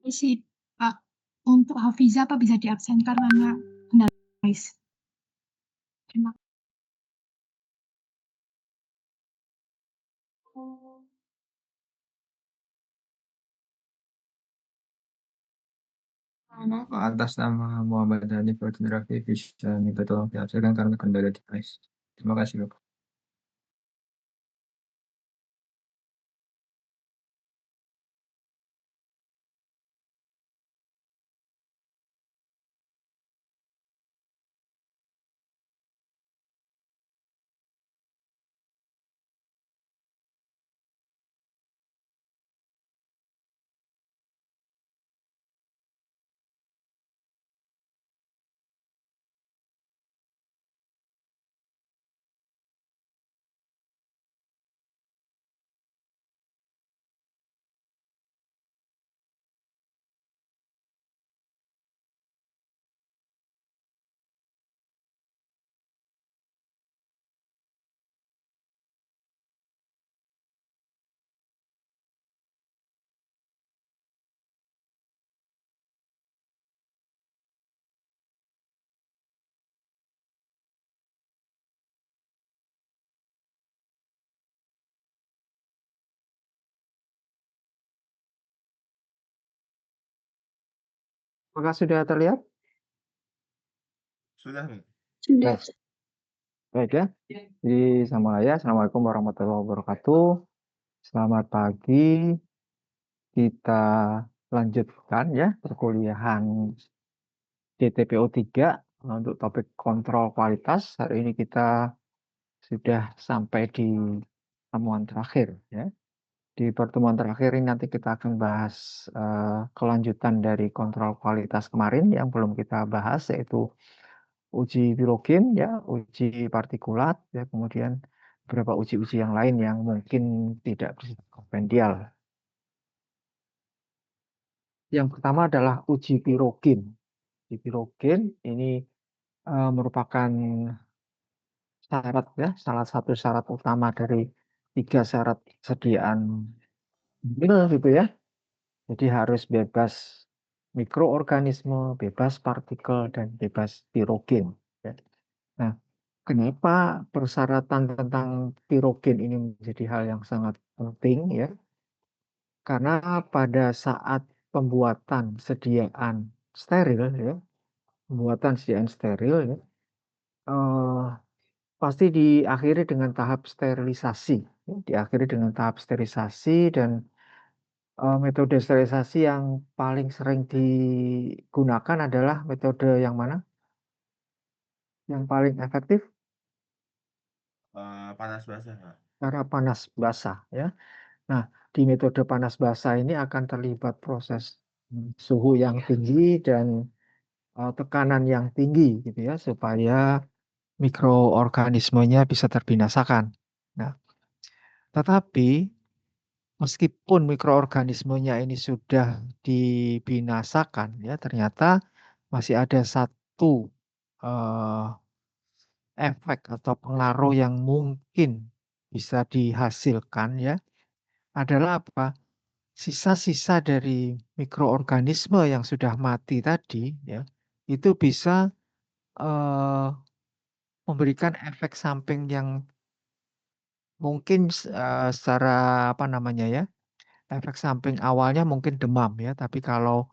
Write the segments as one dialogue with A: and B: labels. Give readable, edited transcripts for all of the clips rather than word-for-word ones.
A: Isi, Pak, untuk Hafiza apa bisa diabsen karena kendala voice? Terima
B: Maaf, atas nama Muhammad Hanif Fatin Rafi bisa minta tolong diabsenkan karena kendala device. Terima kasih, Bapak.
C: Apakah sudah terlihat?
B: Sudah.
A: Sudah.
C: Baik ya. Jadi sama ya. Assalamualaikum warahmatullahi wabarakatuh. Selamat pagi. Kita lanjutkan ya perkuliahan DTPO 3 untuk topik kontrol kualitas. Hari ini kita sudah sampai di pertemuan terakhir ya. Di pertemuan terakhir ini nanti kita akan bahas kelanjutan dari kontrol kualitas kemarin yang belum kita bahas, yaitu uji biologen ya, uji partikulat ya, kemudian beberapa uji-uji yang lain yang mungkin tidak bersifat kompendial. Yang pertama adalah uji pirogen. Uji pirogen ini merupakan syarat ya, salah satu syarat utama dari 3 syarat sediaan mil gitu ya. Jadi harus bebas mikroorganisme, bebas partikel, dan bebas pirogen. Ya. Nah, kenapa persyaratan tentang pirogen ini menjadi hal yang sangat penting ya? Karena pada saat pembuatan sediaan steril ya, pembuatan sediaan steril ya, pasti diakhiri dengan tahap sterilisasi. Ya, diakhiri dengan tahap sterilisasi dan metode sterilisasi yang paling sering digunakan adalah metode yang mana? Yang paling efektif?
B: Panas basah, Pak.
C: Cara panas basah ya. Nah, di metode panas basah ini akan terlibat proses suhu yang tinggi dan tekanan yang tinggi gitu ya, supaya mikroorganismenya bisa terbinasakan. Nah, tetapi meskipun mikroorganismenya ini sudah dibinasakan ya, ternyata masih ada satu eh, efek atau pengaruh yang mungkin bisa dihasilkan ya, adalah apa? Sisa-sisa dari mikroorganisme yang sudah mati tadi ya, itu bisa eh, memberikan efek samping yang mungkin secara apa namanya ya, efek samping awalnya mungkin demam ya, tapi kalau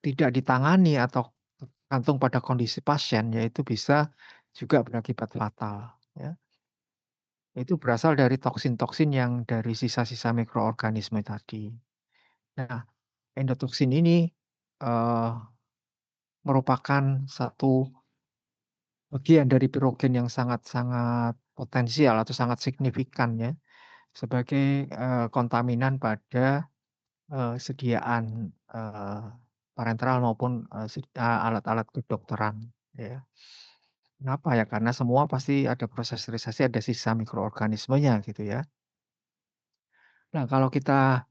C: tidak ditangani atau tergantung pada kondisi pasien, yaitu bisa juga berakibat fatal, ya. Itu berasal dari toksin-toksin yang dari sisa-sisa mikroorganisme tadi. Nah, endotoksin ini, eee, merupakan satu bagian dari pirogen yang sangat-sangat potensial atau sangat signifikan ya, sebagai, kontaminan pada, sediaan, parenteral maupun, alat-alat kedokteran, ya. Kenapa ya? Karena semua pasti ada proses sterilisasi, ada sisa mikroorganismenya gitu ya. Nah, kalau kita,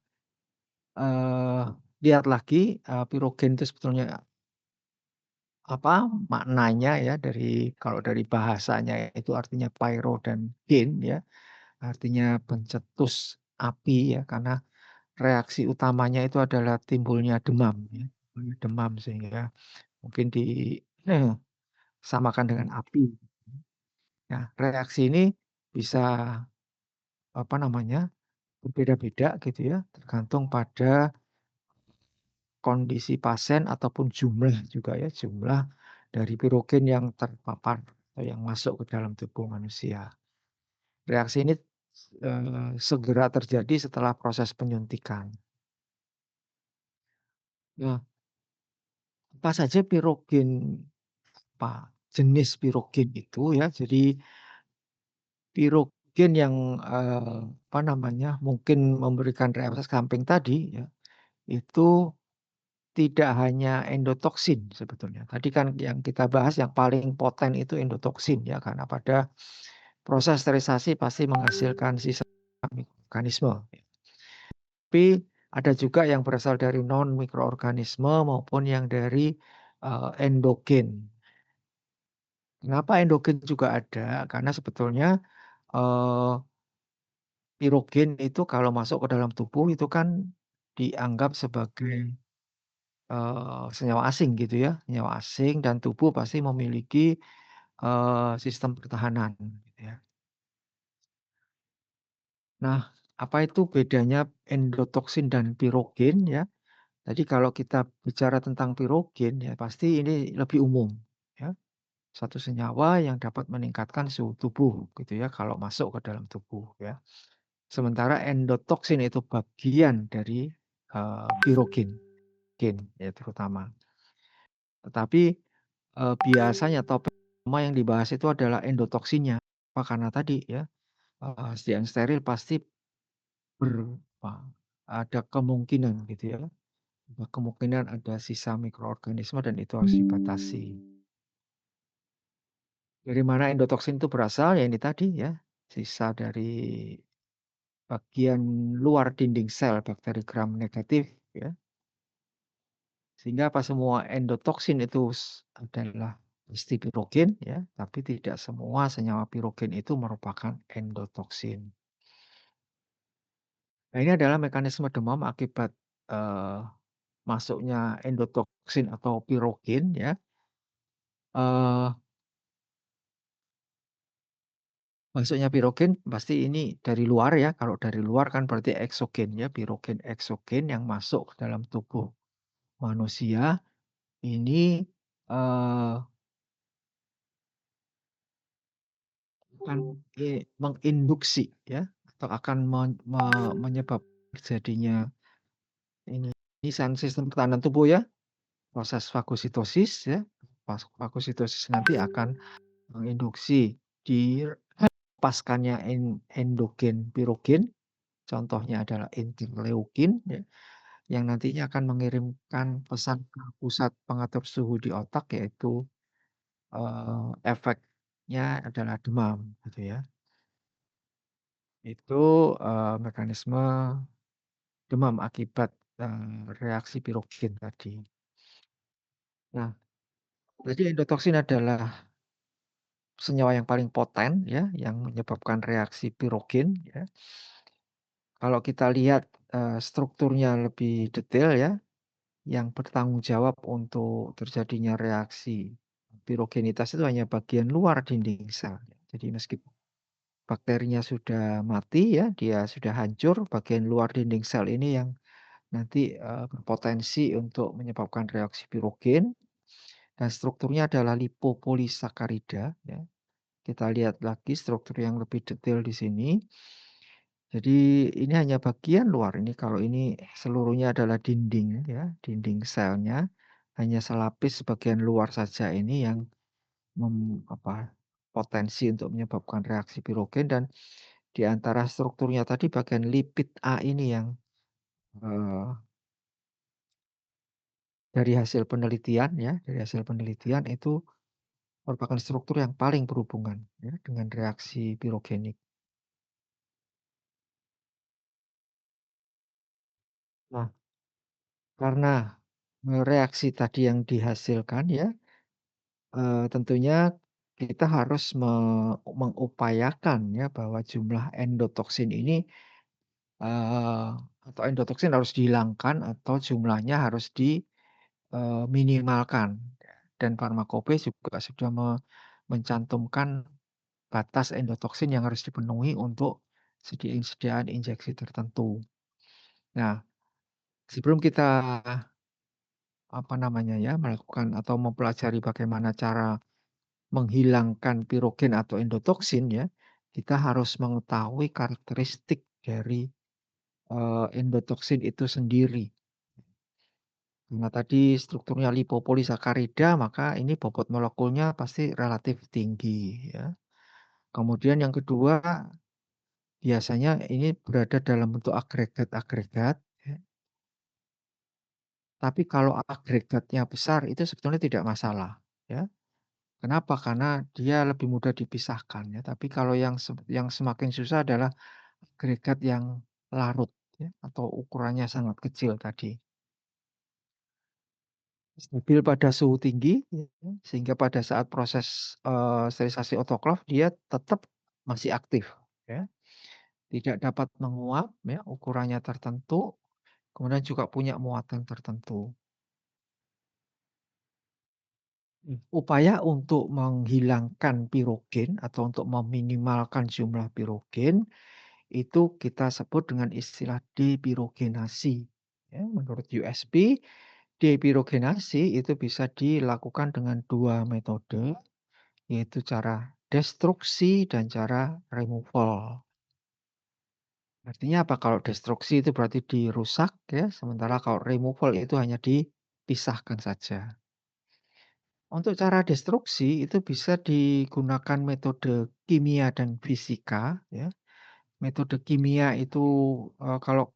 C: eee, lihat lagi, pirogen itu sebetulnya apa maknanya ya dari kalau dari bahasanya itu artinya pyro dan gen ya, artinya pencetus api ya, karena reaksi utamanya itu adalah timbulnya demam ya, demam sehingga mungkin samakan dengan api. Nah, reaksi ini bisa, apa namanya, berbeda-beda gitu ya, tergantung pada kondisi pasien ataupun jumlah juga ya, jumlah dari pirogen yang terpapar atau yang masuk ke dalam tubuh manusia. Reaksi ini, segera terjadi setelah proses penyuntikan. Nah, apa saja pirogen, apa jenis pirogen itu ya, jadi pirogen yang, apa namanya, mungkin memberikan reaksi samping tadi ya, itu tidak hanya endotoksin sebetulnya. Tadi kan yang kita bahas yang paling poten itu endotoksin ya, karena pada proses sterilisasi pasti menghasilkan sisa mikroorganisme. Tapi ada juga yang berasal dari non mikroorganisme maupun yang dari, endogen. Kenapa endogen juga ada? Karena sebetulnya, eee, pirogen itu kalau masuk ke dalam tubuh itu kan dianggap sebagai senyawa asing gitu ya, senyawa asing dan tubuh pasti memiliki, sistem pertahanan gitu ya. Nah, apa itu bedanya endotoksin dan pirogen ya? Jadi kalau kita bicara tentang pirogen ya pasti ini lebih umum ya, satu senyawa yang dapat meningkatkan suhu tubuh gitu ya kalau masuk ke dalam tubuh ya. Sementara endotoksin itu bagian dari, pirogen ya terutama. Tetapi biasanya topik utama yang dibahas itu adalah endotoksinnya. Apa karena tadi ya, yang steril pasti apa, ada kemungkinan gitu ya, kemungkinan ada sisa mikroorganisme dan itu harus dibatasi. Dari mana endotoksin itu berasal? Ya ini tadi ya, sisa dari bagian luar dinding sel bakteri gram negatif ya. Sehingga apa semua endotoksin itu adalah pasti pirogen ya, tapi tidak semua senyawa pirogen itu merupakan endotoksin. Nah, ini adalah mekanisme demam akibat, eee, masuknya endotoksin atau pirogen ya, eee, masuknya pirogen pasti ini dari luar ya, kalau dari luar kan berarti eksogen ya, pirogen eksogen yang masuk ke dalam tubuh manusia ini, eee akan menginduksi ya, atau akan menyebabkan terjadinya ini sistem pertahanan tubuh ya, proses fagositosis ya, fagositosis nanti akan menginduksi dilepaskannya endogen pirogen, contohnya adalah interleukin ya, yang nantinya akan mengirimkan pesan ke pusat pengatur suhu di otak yaitu, efeknya adalah demam gitu ya. Itu, mekanisme demam akibat, reaksi pirogen tadi. Nah, jadi endotoksin adalah senyawa yang paling poten ya, yang menyebabkan reaksi pirogen ya. Kalau kita lihat, strukturnya lebih detail ya, yang bertanggung jawab untuk terjadinya reaksi pirogenitas itu hanya bagian luar dinding sel. Jadi meskipun bakterinya sudah mati ya, dia sudah hancur, bagian luar dinding sel ini yang nanti, berpotensi untuk menyebabkan reaksi pirogen dan strukturnya adalah lipopolisakarida ya. Kita lihat lagi struktur yang lebih detail di sini. Jadi ini hanya bagian luar, ini kalau ini seluruhnya adalah dinding ya, dinding selnya. Hanya selapis bagian luar saja ini yang potensi untuk menyebabkan reaksi pirogen, dan di antara strukturnya tadi bagian lipid A ini yang eh, dari hasil penelitian ya, dari hasil penelitian itu merupakan struktur yang paling berhubungan ya, dengan reaksi pirogenik. Nah, karena reaksi tadi yang dihasilkan ya, tentunya kita harus mengupayakan ya bahwa jumlah endotoksin ini, eee, atau endotoksin harus dihilangkan atau jumlahnya harus minimalkan. Dan Farmakope juga sudah mencantumkan batas endotoksin yang harus dipenuhi untuk sediaan injeksi tertentu. Nah, sebelum kita melakukan atau mempelajari bagaimana cara menghilangkan pirogen atau endotoksin ya, kita harus mengetahui karakteristik dari endotoksin itu sendiri. Karena tadi strukturnya lipopolisakarida, maka ini bobot molekulnya pasti relatif tinggi ya. Kemudian yang kedua, biasanya ini berada dalam bentuk agregat-agregat ya. Tapi kalau agregatnya besar itu sebetulnya tidak masalah ya. Kenapa? Karena dia lebih mudah dipisahkan ya. Tapi kalau yang semakin susah adalah agregat yang larut ya, atau ukurannya sangat kecil tadi. Stabil pada suhu tinggi ya, sehingga pada saat proses, sterilisasi autoklaf dia tetap masih aktif ya. Tidak dapat menguap ya, ukurannya tertentu, kemudian juga punya muatan tertentu. Upaya untuk menghilangkan pirogen atau untuk meminimalkan jumlah pirogen, itu kita sebut dengan istilah depirogenasi. Ya, menurut USP, depirogenasi itu bisa dilakukan dengan 2 metode, yaitu cara destruksi dan cara removal. Artinya apa? Kalau destruksi itu berarti dirusak ya, sementara kalau removal itu hanya dipisahkan saja. Untuk cara destruksi itu bisa digunakan metode kimia dan fisika ya. Metode kimia itu, kalau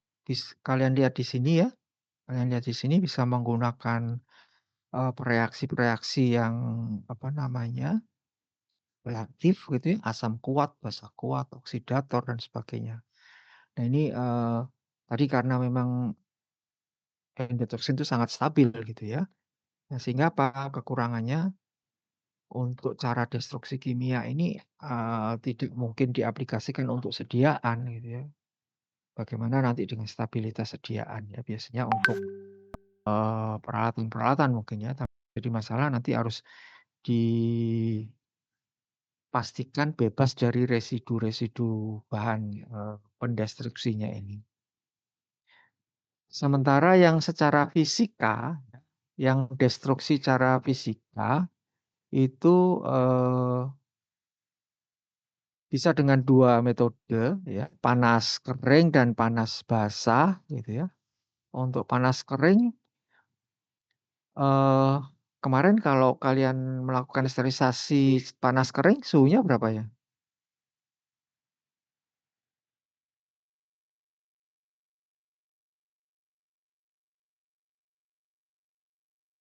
C: kalian lihat di sini ya, kalian lihat di sini bisa menggunakan, reaksi-reaksi yang reaktif gitu ya, asam kuat, basa kuat, oksidator dan sebagainya. Nah ini, tadi karena memang endotoksin itu sangat stabil gitu ya. Nah sehingga apa? Kekurangannya untuk cara destruksi kimia ini, tidak mungkin diaplikasikan untuk sediaan gitu ya. Bagaimana nanti dengan stabilitas sediaan ya, biasanya untuk, peralatan-peralatan mungkin ya, tapi jadi masalah nanti harus dipastikan bebas dari residu-residu bahan, pendestruksinya ini. Sementara yang secara fisika, yang destruksi secara fisika itu, bisa dengan 2 metode ya, panas kering dan panas basah gitu ya. Untuk panas kering, eee, kemarin kalau kalian melakukan sterilisasi panas kering suhunya berapa ya?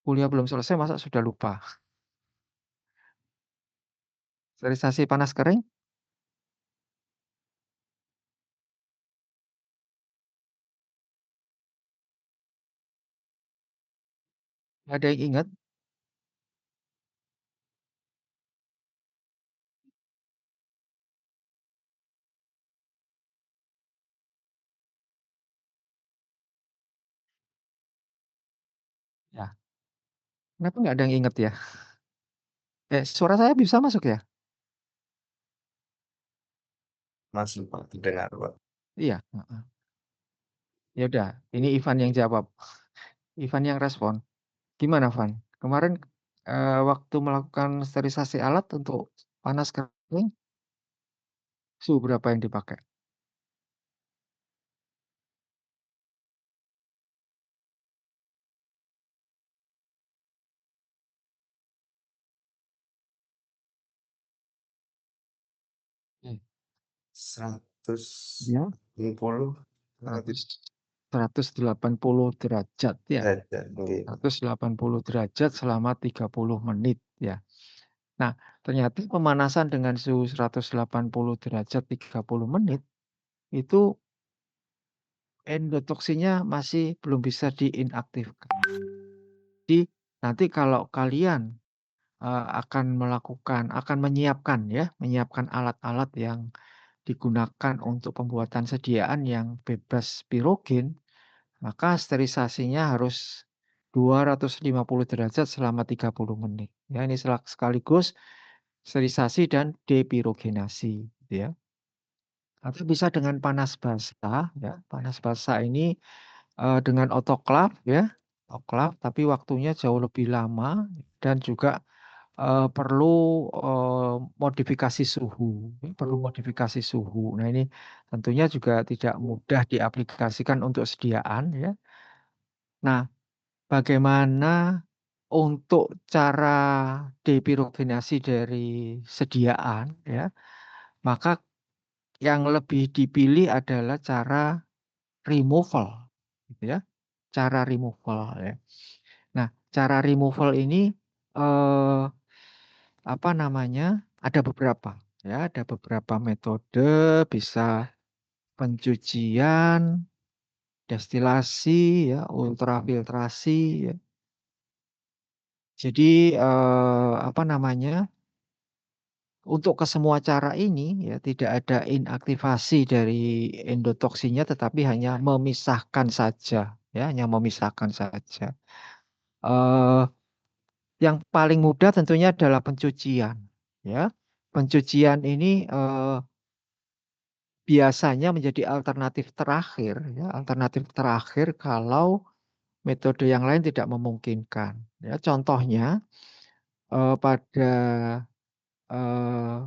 C: Kuliah belum selesai masa sudah lupa? Sterilisasi panas kering? Nggak ada yang ingat? Ya, kenapa nggak ada yang ingat ya? Suara saya bisa masuk ya?
B: Masuk Pak, terdengar Pak.
C: Iya, heeh. Ya udah, ini Ivan yang jawab. Ivan yang respon. Gimana Van? Kemarin Waktu melakukan sterilisasi alat untuk panas kering, suhu berapa yang dipakai?
D: Hmm. 100
C: Ya.
D: 50
C: 180 derajat ya.
D: derajat, nggih.
C: 180 derajat selama 30 menit ya. Nah, ternyata pemanasan dengan suhu 180 derajat 30 menit itu endotoksinya masih belum bisa diinaktifkan. Jadi nanti kalau kalian akan menyiapkan alat-alat yang digunakan untuk pembuatan sediaan yang bebas pirogen, maka sterilisasinya harus 250 derajat selama 30 menit. Ya, ini sekaligus sterilisasi dan depirogenasi, gitu ya. Atau bisa dengan panas basah, ya. Panas basah ini dengan otoklav, ya, otoklav, tapi waktunya jauh lebih lama dan juga perlu modifikasi suhu, perlu modifikasi suhu. Nah, ini tentunya juga tidak mudah diaplikasikan untuk sediaan, ya. Nah, bagaimana untuk cara depirogenasi dari sediaan, ya, maka yang lebih dipilih adalah cara removal, gitu ya, cara removal, ya. Nah, cara removal ini, eee, apa namanya, ada beberapa, ya, ada beberapa metode, bisa pencucian, destilasi, ya, ultrafiltrasi, ya. Jadi, apa namanya, untuk kesemua cara ini, ya, tidak ada inaktivasi dari endotoksinya, tetapi hanya memisahkan saja, ya, hanya memisahkan saja. Eee, yang paling mudah tentunya adalah pencucian, ya. Pencucian ini, biasanya menjadi alternatif terakhir, ya, alternatif terakhir kalau metode yang lain tidak memungkinkan, ya. Contohnya, pada, eee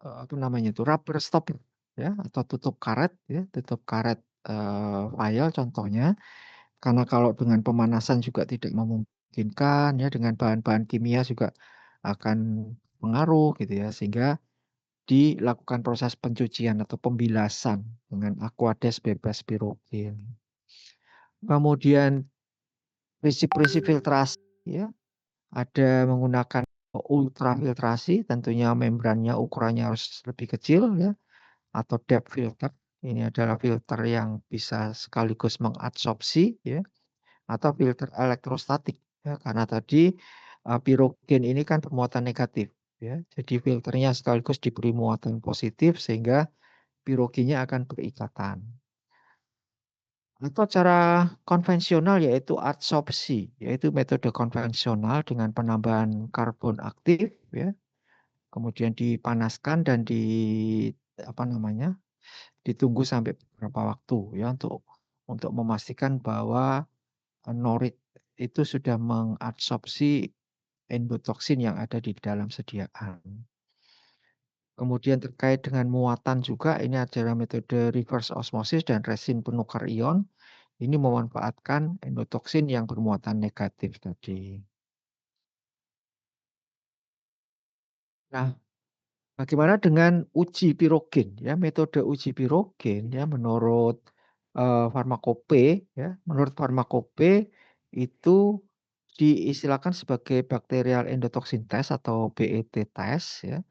C: apa namanya itu, rubber stopper, ya, atau tutup karet, ya, tutup karet, file contohnya. Karena kalau dengan pemanasan juga tidak memungkinkan, ya, dengan bahan-bahan kimia juga akan pengaruh gitu ya, sehingga dilakukan proses pencucian atau pembilasan dengan Aquades bebas pirogen. Kemudian prinsip-prinsip filtrasi, ya, ada menggunakan ultrafiltrasi, tentunya membrannya ukurannya harus lebih kecil, ya, atau depth filter. Ini adalah filter yang bisa sekaligus mengadsorpsi, ya, atau filter elektrostatik, ya, karena tadi, pirogen ini kan bermuatan negatif, ya. Jadi filternya sekaligus diberi muatan positif sehingga pirogennya akan berikatan. Atau cara konvensional yaitu adsorpsi, yaitu metode konvensional dengan penambahan karbon aktif, ya, kemudian dipanaskan dan apa namanya, ditunggu sampai beberapa waktu, ya, untuk memastikan bahwa norit itu sudah mengadsorpsi endotoksin yang ada di dalam sediaan. Kemudian terkait dengan muatan juga ini adalah metode reverse osmosis dan resin penukar ion. Ini memanfaatkan endotoksin yang bermuatan negatif tadi. Nah, bagaimana dengan uji pirogen, ya, metode uji pirogen, ya, menurut, Farmakope, ya, menurut Farmakope itu diistilahkan sebagai bacterial endotoxin test atau BET test, ya.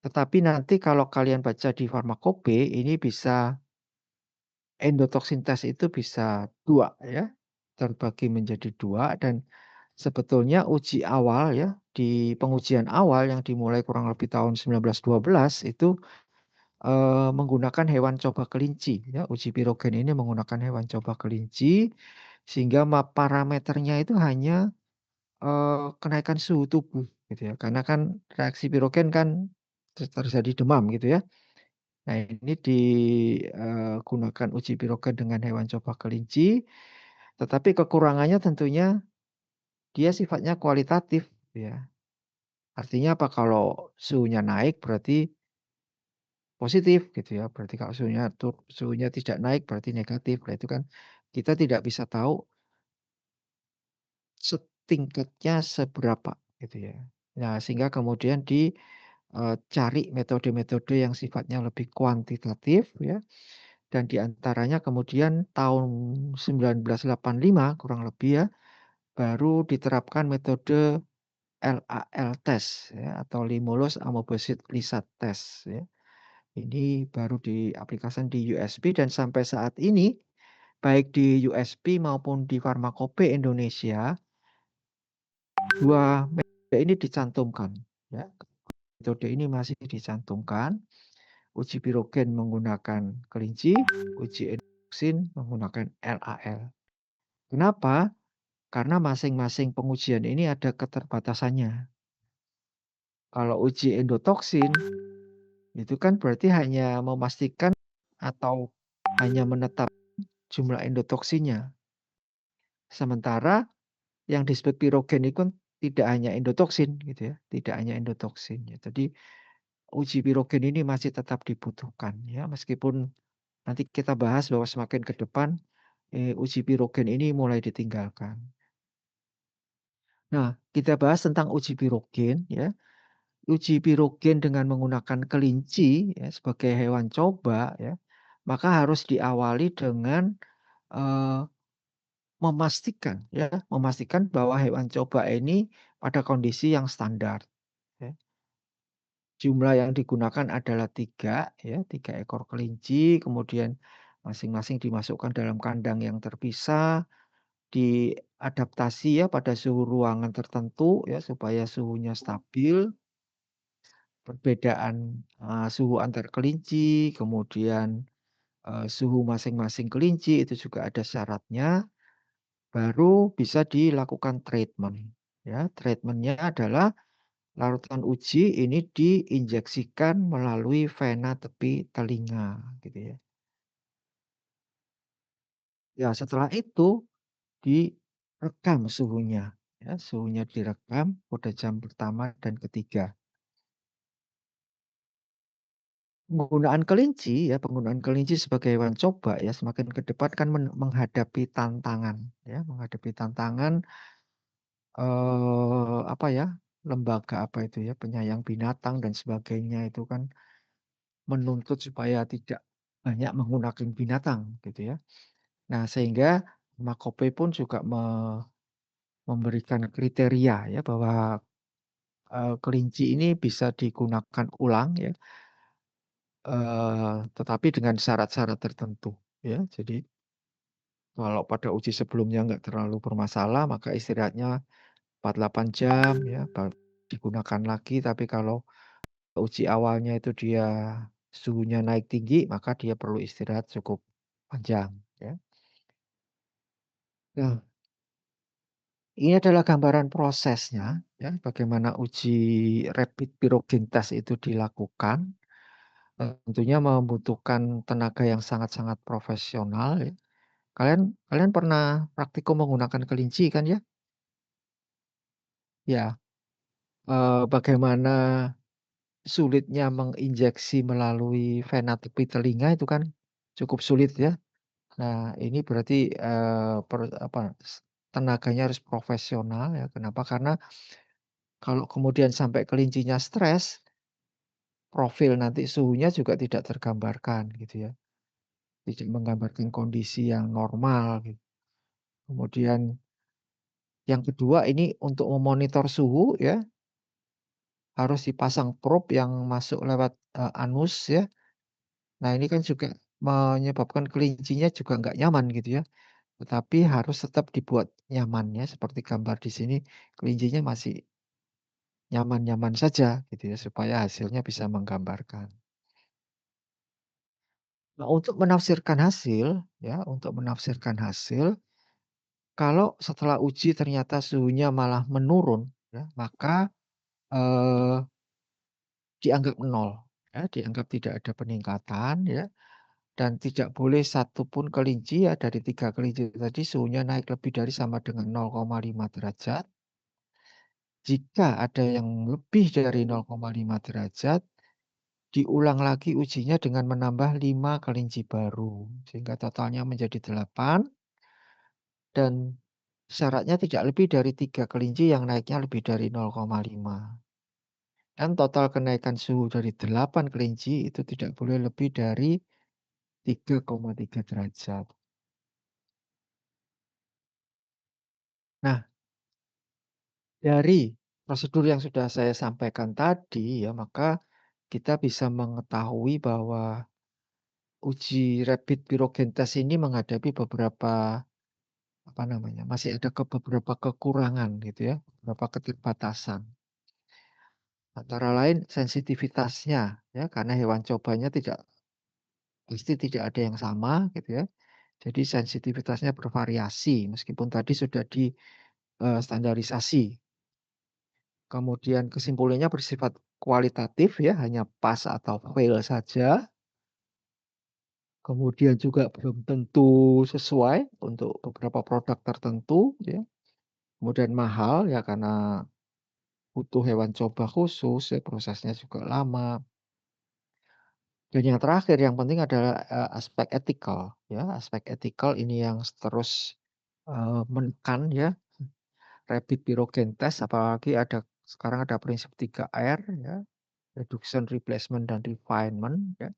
C: Tetapi nanti kalau kalian baca di Farmakope ini bisa endotoxin test itu bisa 2, ya, terbagi menjadi 2 dan sebetulnya uji awal, ya, di pengujian awal yang dimulai kurang lebih tahun 1912 itu, menggunakan hewan coba kelinci, ya, uji pirogen ini menggunakan hewan coba kelinci, sehingga parameternya itu hanya, kenaikan suhu tubuh gitu ya, karena kan reaksi pirogen kan terjadi demam gitu ya. Nah, ini digunakan uji pirogen dengan hewan coba kelinci, tetapi kekurangannya tentunya dia sifatnya kualitatif ya. Artinya apa? Kalau suhunya naik berarti positif gitu ya. Berarti kalau suhunya tidak naik berarti negatif. Nah, itu kan kita tidak bisa tahu setingkatnya seberapa gitu ya. Nah, sehingga kemudian cari metode-metode yang sifatnya lebih kuantitatif ya. Dan di antaranya kemudian tahun 1985 kurang lebih ya, baru diterapkan metode LAL test ya, atau Limulus Amoebosit Lissat test ya. Ini baru diaplikasikan di USP dan sampai saat ini, baik di USP maupun di Farmakope Indonesia, 2 metode ini dicantumkan ya. Metode ini masih dicantumkan. Uji pirogen menggunakan kelinci, uji endoksin menggunakan LAL. Kenapa? Karena masing-masing pengujian ini ada keterbatasannya. Kalau uji endotoksin, itu kan berarti hanya memastikan atau hanya menetap jumlah endotoksinnya. Sementara yang disebut pirogen itu kan tidak hanya endotoksin gitu ya, tidak hanya endotoksin ya. Jadi uji pirogen ini masih tetap dibutuhkan ya, meskipun nanti kita bahas bahwa semakin ke depan uji pirogen ini mulai ditinggalkan. Nah, kita bahas tentang uji pirogen ya. Uji pirogen dengan menggunakan kelinci ya, sebagai hewan coba ya, maka harus diawali dengan eh, memastikan bahwa hewan coba ini pada kondisi yang standar. Ya. Jumlah yang digunakan adalah 3 ya, 3 ekor kelinci, kemudian masing-masing dimasukkan dalam kandang yang terpisah, diadaptasi ya pada suhu ruangan tertentu ya supaya suhunya stabil. Perbedaan, suhu antar kelinci, kemudian, suhu masing-masing kelinci itu juga ada syaratnya, baru bisa dilakukan treatment, ya. Treatment-nya adalah larutan uji ini diinjeksikan melalui vena tepi telinga, gitu ya. Ya, setelah itu direkam suhunya, ya, suhunya direkam pada jam pertama dan ketiga. Penggunaan kelinci sebagai hewan coba ya, semakin ke depan kan menghadapi tantangan ya, menghadapi tantangan, apa ya, lembaga apa itu ya, penyayang binatang dan sebagainya itu kan menuntut supaya tidak banyak menggunakan binatang gitu ya. Nah, sehingga Makope pun juga memberikan kriteria ya bahwa, kelinci ini bisa digunakan ulang ya, tetapi dengan syarat-syarat tertentu ya. Jadi kalau pada uji sebelumnya nggak terlalu bermasalah, maka istirahatnya 48 jam ya, baru digunakan lagi. Tapi kalau uji awalnya itu dia suhunya naik tinggi, maka dia perlu istirahat cukup panjang ya. Nah, ini adalah gambaran prosesnya ya, bagaimana uji rapid pirogen test itu dilakukan. Tentunya membutuhkan tenaga yang sangat-sangat profesional ya. Kalian kalian pernah praktikum menggunakan kelinci kan ya? Ya, bagaimana sulitnya menginjeksi melalui vena tepi telinga itu kan cukup sulit ya. Nah, ini berarti, tenaganya harus profesional ya. Kenapa? Karena kalau kemudian sampai kelincinya stres, profil nanti suhunya juga tidak tergambarkan gitu ya. Tidak menggambarkan kondisi yang normal gitu. Kemudian yang kedua ini untuk memonitor suhu ya, harus dipasang probe yang masuk lewat, anus ya. Nah, ini kan juga menyebabkan kelincinya juga nggak nyaman gitu ya, tetapi harus tetap dibuat nyaman ya, seperti gambar di sini, kelincinya masih nyaman-nyaman saja gitu ya, supaya hasilnya bisa menggambarkan. Nah, untuk menafsirkan hasil, kalau setelah uji ternyata suhunya malah menurun ya, maka, eee, dianggap nol ya, dianggap tidak ada peningkatan ya. Dan tidak boleh satu pun kelinci ya dari 3 kelinci tadi suhunya naik lebih dari sama dengan 0,5 derajat. Jika ada yang lebih dari 0,5 derajat, diulang lagi ujinya dengan menambah 5 kelinci baru, sehingga totalnya menjadi 8 dan syaratnya tidak lebih dari 3 kelinci yang naiknya lebih dari 0,5. Dan total kenaikan suhu dari 8 kelinci itu tidak boleh lebih dari 3,3 derajat. Nah, dari prosedur yang sudah saya sampaikan tadi ya, maka kita bisa mengetahui bahwa uji rapid pirogen test ini menghadapi beberapa masih ada beberapa kekurangan gitu ya, beberapa keterbatasan. Antara lain sensitivitasnya ya, karena hewan cobanya pasti tidak ada yang sama gitu ya. Jadi sensitivitasnya bervariasi meskipun tadi sudah standarisasi. Kemudian kesimpulannya bersifat kualitatif ya, hanya pas atau fail saja. Kemudian juga belum tentu sesuai untuk beberapa produk tertentu ya. Kemudian mahal ya karena butuh hewan coba khusus ya, prosesnya juga lama. Dan yang terakhir yang penting adalah, aspek etikal ya, aspek etikal ini yang terus, menekan ya, rapid pirogen test apalagi sekarang ada prinsip 3R ya, reduction, replacement, dan refinement ya.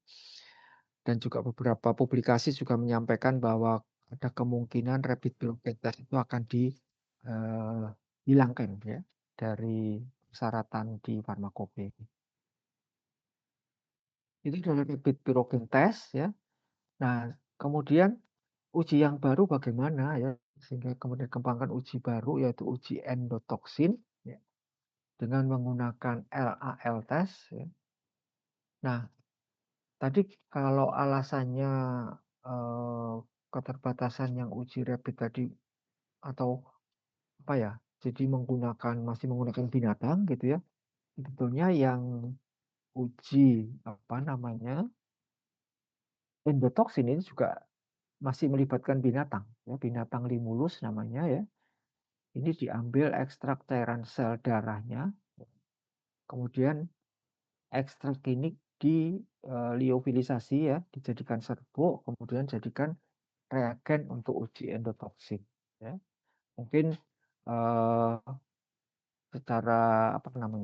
C: Dan juga beberapa publikasi juga menyampaikan bahwa ada kemungkinan rapid pirogen test itu akan dihilangkan ya dari persyaratan di farmakope. Itu adalah rapid pirogen test ya. Nah, kemudian uji yang baru bagaimana ya, sehingga kemudian kembangkan uji baru yaitu uji endotoksin ya, dengan menggunakan LAL test ya. Nah, tadi kalau alasannya, keterbatasan yang uji rapid tadi atau apa ya, jadi masih menggunakan binatang gitu ya, sebetulnya yang uji endotoksin ini juga masih melibatkan binatang ya, binatang limulus namanya ya. Ini diambil ekstrak cairan sel darahnya, kemudian ekstrak ini liofilisasi ya, dijadikan serbuk, kemudian jadikan reagen untuk uji endotoksin ya. Mungkin, eee, secara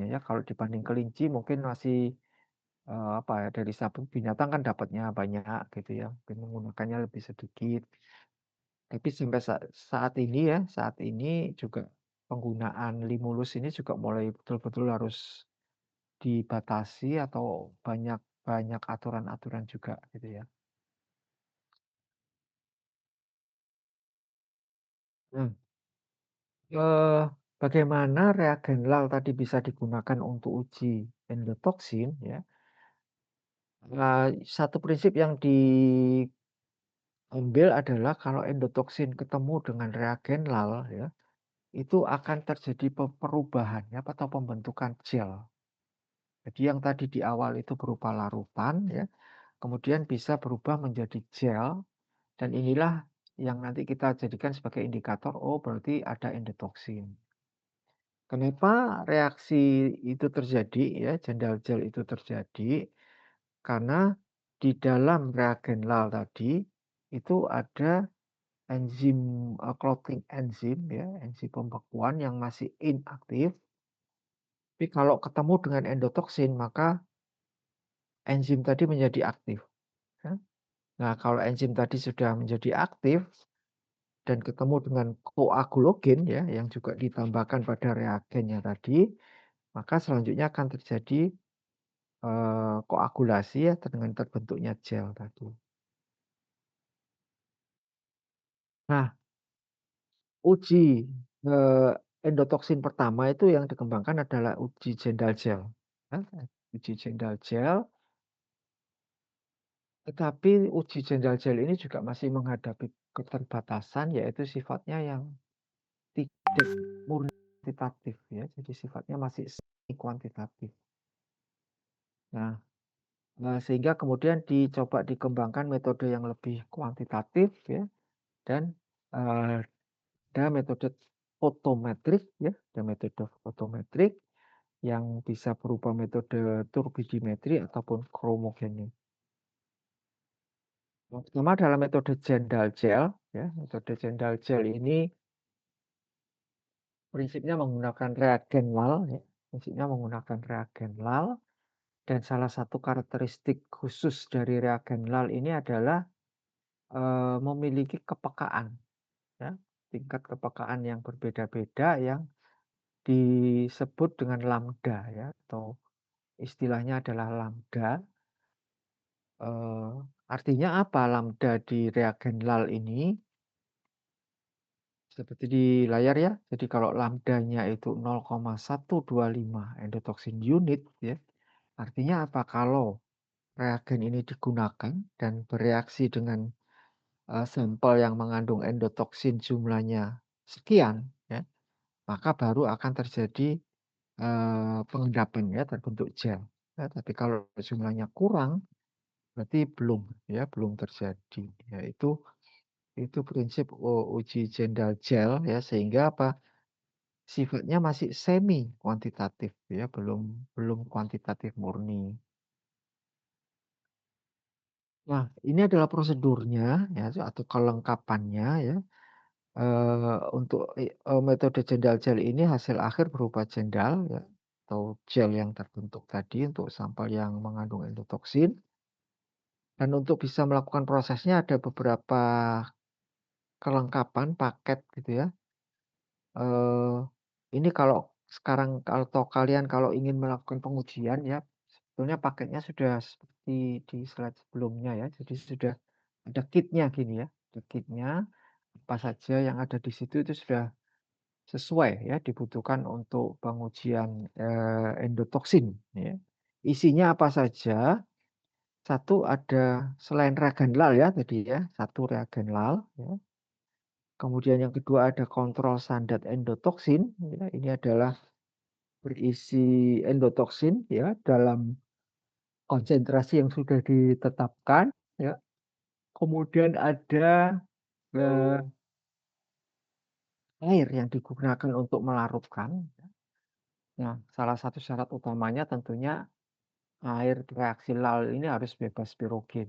C: ya, kalau dibanding kelinci mungkin masih, dari satu binatang kan dapatnya banyak gitu ya, mungkin menggunakannya lebih sedikit. Tapi sampai saat ini ya, saat ini juga penggunaan Limulus ini juga mulai betul-betul harus dibatasi atau banyak banyak aturan-aturan juga gitu ya. Nah, bagaimana reagen LAL tadi bisa digunakan untuk uji endotoksin ya. Satu prinsip yang diambil adalah kalau endotoksin ketemu dengan reagen LAL ya, itu akan terjadi perubahan ya atau pembentukan gel. Jadi yang tadi di awal itu berupa larutan ya, kemudian bisa berubah menjadi gel dan inilah yang nanti kita jadikan sebagai indikator, oh berarti ada endotoksin. Kenapa reaksi itu terjadi ya, jendal gel itu terjadi? Karena di dalam reagen LAL tadi itu ada enzim clotting enzim ya, enzim pembekuan yang masih inaktif. Tapi kalau ketemu dengan endotoksin maka enzim tadi menjadi aktif. Ya. Nah, kalau enzim tadi sudah menjadi aktif dan ketemu dengan koagulogen ya, yang juga ditambahkan pada reagennya tadi, maka selanjutnya akan terjadi koagulasi ya dengan terbentuknya gel tadi. Nah, uji endotoksin pertama itu yang dikembangkan adalah uji jendal gel. Ya, uji jendal gel. Tetapi uji jendal gel ini juga masih menghadapi keterbatasan yaitu sifatnya yang tidak murni kuantitatif ya, jadi sifatnya masih semi kuantitatif. Nah, sehingga kemudian dicoba dikembangkan metode yang lebih kuantitatif ya dan, ada metode fotometrik ya, ada metode fotometrik yang bisa berupa metode turbidimetri ataupun kromogenik. Yang pertama adalah metode Jendal gel ya. Metode Jendal gel ini prinsipnya menggunakan reagen lal ya. Prinsipnya menggunakan reagen lal dan salah satu karakteristik khusus dari reagen lal ini adalah memiliki kepekaan ya. Tingkat kepekaan yang berbeda-beda yang disebut dengan lambda ya, atau istilahnya adalah lambda. Artinya apa lambda di reagen lal ini? Seperti di layar ya. Jadi kalau lambdanya itu 0,125 endotoxin unit ya. Artinya apa? Kalau reagen ini digunakan dan bereaksi dengan sampel yang mengandung endotoxin jumlahnya sekian ya, maka baru akan terjadi pengendapan ya, terbentuk gel. Ya, tapi kalau jumlahnya kurang berarti belum ya, belum terjadi. Ya, itu prinsip uji Jendal gel ya, sehingga apa? Sifatnya masih semi kuantitatif ya, belum kuantitatif murni. Nah, ini adalah prosedurnya ya, atau kelengkapannya ya. Untuk metode Jendal gel ini hasil akhir berupa jendal ya, atau gel yang terbentuk tadi untuk sampel yang mengandung endotoxin. Dan untuk bisa melakukan prosesnya ada beberapa kelengkapan paket gitu ya. Ini kalau sekarang kalau kalian kalau ingin melakukan pengujian ya, sebetulnya paketnya sudah seperti di slide sebelumnya ya. Jadi sudah ada kitnya gini ya, ada kitnya apa saja yang ada di situ itu sudah sesuai ya, dibutuhkan untuk pengujian endotoxin ya. Isinya apa saja? Satu ada selain reagen lal ya tadi ya, satu reagen lal ya. Kemudian yang kedua ada kontrol standar endotoxin ya, ini adalah berisi endotoxin ya dalam konsentrasi yang sudah ditetapkan ya. Kemudian ada air yang digunakan untuk melarutkan. Nah, salah satu syarat utamanya tentunya air reaksi lal ini harus bebas pirogen.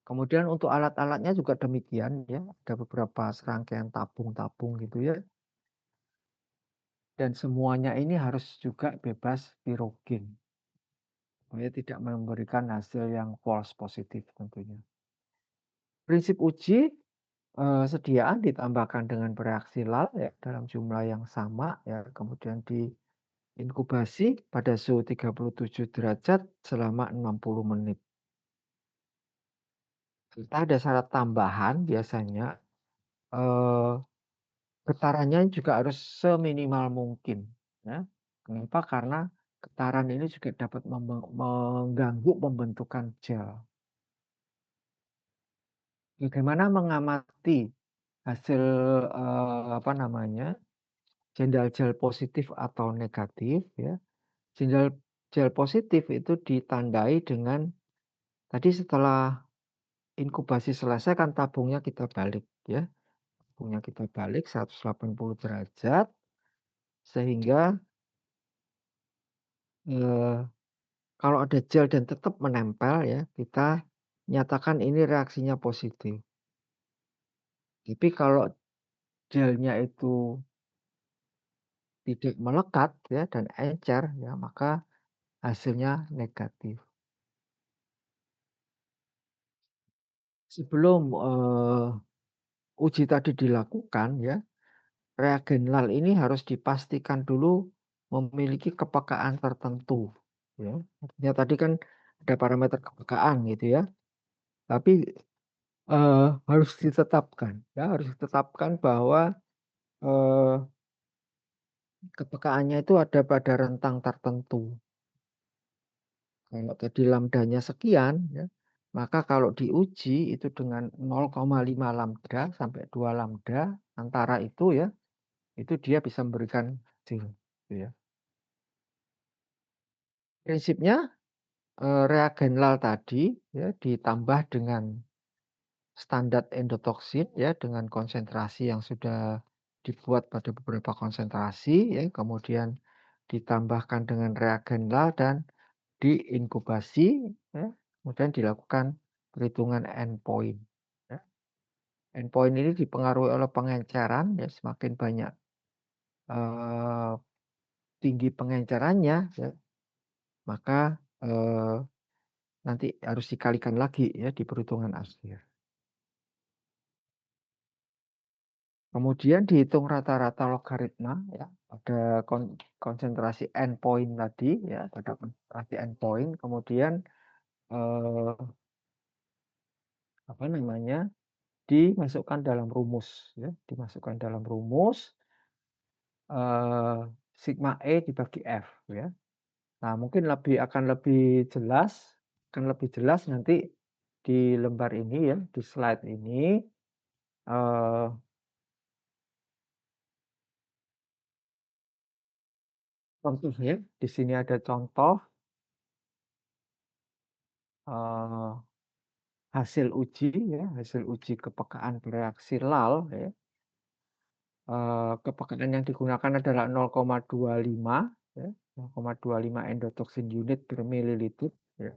C: Kemudian untuk alat-alatnya juga demikian ya, ada beberapa serangkaian tabung-tabung gitu ya. Dan semuanya ini harus juga bebas pirogen. Supaya tidak memberikan hasil yang false positif tentunya. Prinsip uji sediaan ditambahkan dengan bereaksi lal ya, dalam jumlah yang sama ya, kemudian diinkubasi pada suhu 37 derajat selama 60 menit. Serta ada syarat tambahan biasanya getarannya juga harus seminimal mungkin ya. Kenapa? Karena getaran ini juga dapat mengganggu pembentukan gel. Bagaimana mengamati hasil apa namanya? Jendal gel positif atau negatif ya. Jendal gel positif itu ditandai dengan tadi setelah inkubasi selesai kan tabungnya kita balik ya. Tabungnya kita balik 180 derajat sehingga kalau ada gel dan tetap menempel ya, kita nyatakan ini reaksinya positif. Tapi kalau gelnya itu tidak melekat ya dan encer ya, maka hasilnya negatif. Sebelum uji tadi dilakukan ya, reagen lal ini harus dipastikan dulu memiliki kepekaan tertentu ya. Artinya tadi kan ada parameter kepekaan gitu ya. Tapi harus ditetapkan ya, harus ditetapkan bahwa kepekaannya itu ada pada rentang tertentu. Kalau tadi lambdanya sekian ya, maka kalau diuji itu dengan 0,5 lambda sampai 2 lambda antara itu ya, itu dia bisa memberikan hasil gitu ya. Prinsipnya reagen lal tadi ya ditambah dengan standar endotoxin ya dengan konsentrasi yang sudah dibuat pada beberapa konsentrasi, ya, kemudian ditambahkan dengan reagen dan diinkubasi, ya, kemudian dilakukan perhitungan endpoint. Ya. Endpoint ini dipengaruhi oleh pengenceran, ya, semakin banyak tinggi pengencerannya, ya, maka nanti harus dikalikan lagi, ya, di perhitungan akhir. Kemudian dihitung rata-rata logaritma, ya, pada konsentrasi endpoint tadi, ya, pada konsentrasi endpoint, kemudian apa namanya, dimasukkan dalam rumus, ya, dimasukkan dalam rumus sigma E dibagi F, ya. Nah, mungkin akan lebih jelas nanti di lembar ini, ya, di slide ini. Contohnya di sini ada contoh hasil uji, ya, hasil uji kepekaan bereaksi LAL, ya. Kepekaan yang digunakan adalah 0,25, ya, 0,25 endotoxin unit per mililiter, ya.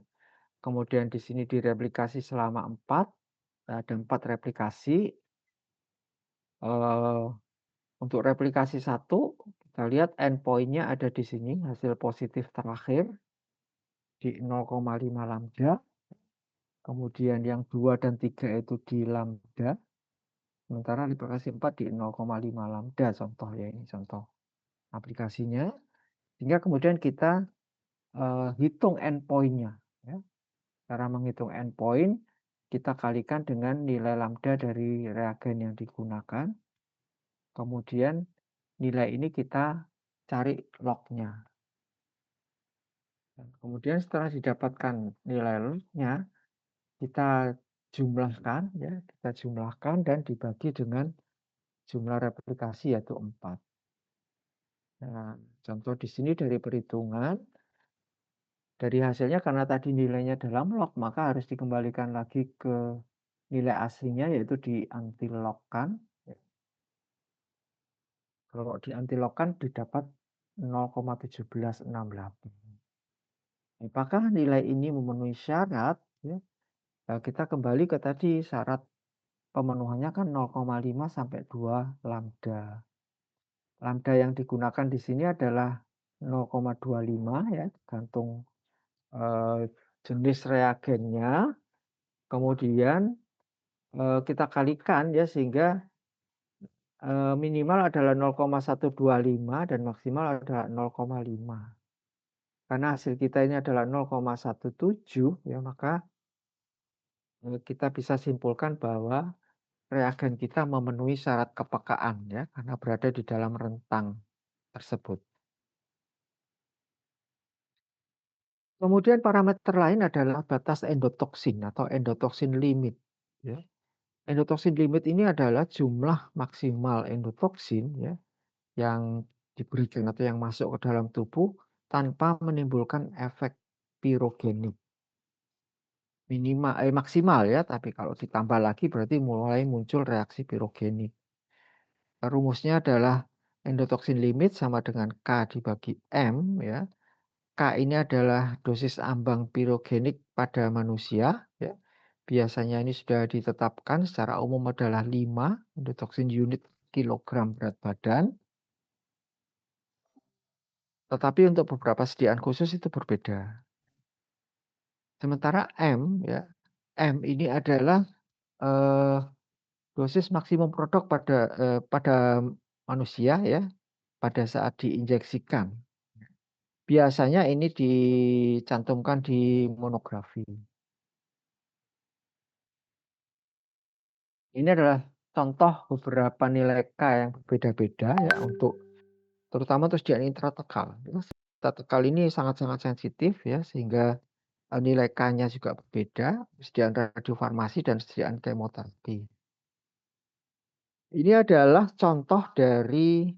C: Kemudian di sini direplikasi selama 4, ada 4 replikasi. Untuk replikasi 1, kita lihat endpoint-nya ada di sini, hasil positif terakhir di 0,5 lambda. Kemudian yang 2 dan 3 itu di lambda. Sementara replikasi 4 di 0,5 lambda, contoh, ya, ini contoh aplikasinya. Sehingga kemudian kita hitung endpoint-nya, ya. Cara menghitung endpoint, kita kalikan dengan nilai lambda dari reagen yang digunakan. Kemudian nilai ini kita cari log-nya. Kemudian setelah didapatkan nilai log-nya, kita jumlahkan, ya, kita jumlahkan dan dibagi dengan jumlah replikasi, yaitu 4. Nah, contoh di sini dari perhitungan, dari hasilnya karena tadi nilainya dalam log, maka harus dikembalikan lagi ke nilai aslinya, yaitu diantilogkan. Kalau diantilogkan didapat 0,1768. Apakah nilai ini memenuhi syarat? Ya, kita kembali ke tadi syarat pemenuhannya kan 0,5 sampai 2 lambda. Lambda yang digunakan di sini adalah 0,25, ya, tergantung jenis reagennya. Kemudian kita kalikan, ya, sehingga minimal adalah 0,125 dan maksimal adalah 0,5. Karena hasil kita ini adalah 0,17, ya, maka kita bisa simpulkan bahwa reagen kita memenuhi syarat kepekaan, ya, karena berada di dalam rentang tersebut. Kemudian parameter lain adalah batas endotoksin atau endotoksin limit, ya. Endotoksin limit ini adalah jumlah maksimal endotoksin, ya, yang diberikan atau yang masuk ke dalam tubuh tanpa menimbulkan efek pirogenik. Maksimal, ya, tapi kalau ditambah lagi berarti mulai muncul reaksi pirogenik. Rumusnya adalah endotoksin limit sama dengan K dibagi M, ya. K ini adalah dosis ambang pirogenik pada manusia, ya. Biasanya ini sudah ditetapkan secara umum adalah 5 endotoksin unit kilogram berat badan. Tetapi untuk beberapa sediaan khusus itu berbeda. Sementara M, ya, M ini adalah dosis maksimum produk pada manusia, ya, pada saat diinjeksikan. Biasanya ini dicantumkan di monografi. Ini adalah contoh beberapa nilai K yang berbeda-beda, ya, terutama untuk sediaan intratekal. Intratekal ini sangat-sangat sensitif, ya, sehingga nilai K-nya juga berbeda, sediaan radiofarmasi dan sediaan kemoterapi. Ini adalah contoh dari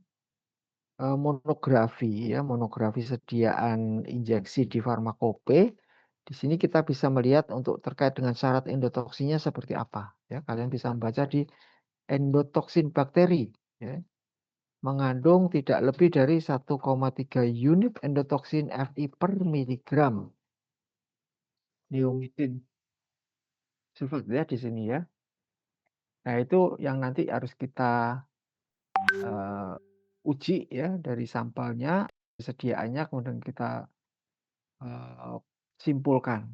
C: monografi, ya, monografi sediaan injeksi di farmakope. Di sini kita bisa melihat untuk terkait dengan syarat endotoksinnya seperti apa, ya. Kalian bisa membaca di endotoksin bakteri, ya. mengandung tidak lebih dari 1,3 unit endotoksin Fi per miligram neomisin sulfat ya di sini ya. Nah, itu yang nanti harus kita uji ya dari sampelnya, sediaannya, kemudian kita simpulkan.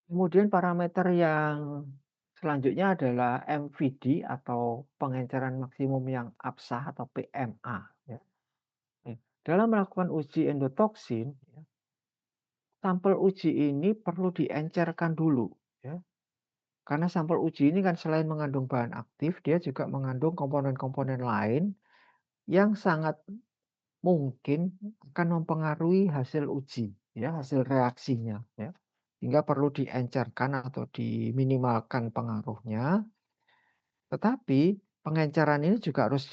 C: Kemudian parameter yang selanjutnya adalah MVD atau pengenceran maksimum yang absah atau PMA. Ya. Dalam melakukan uji endotoksin, ya, sampel uji ini perlu diencerkan dulu. Ya. Karena sampel uji ini kan selain mengandung bahan aktif, dia juga mengandung komponen-komponen lain yang sangat mungkin akan mempengaruhi hasil uji, ya, hasil reaksinya. Ya. Sehingga perlu diencerkan atau diminimalkan pengaruhnya. Tetapi pengenceran ini juga harus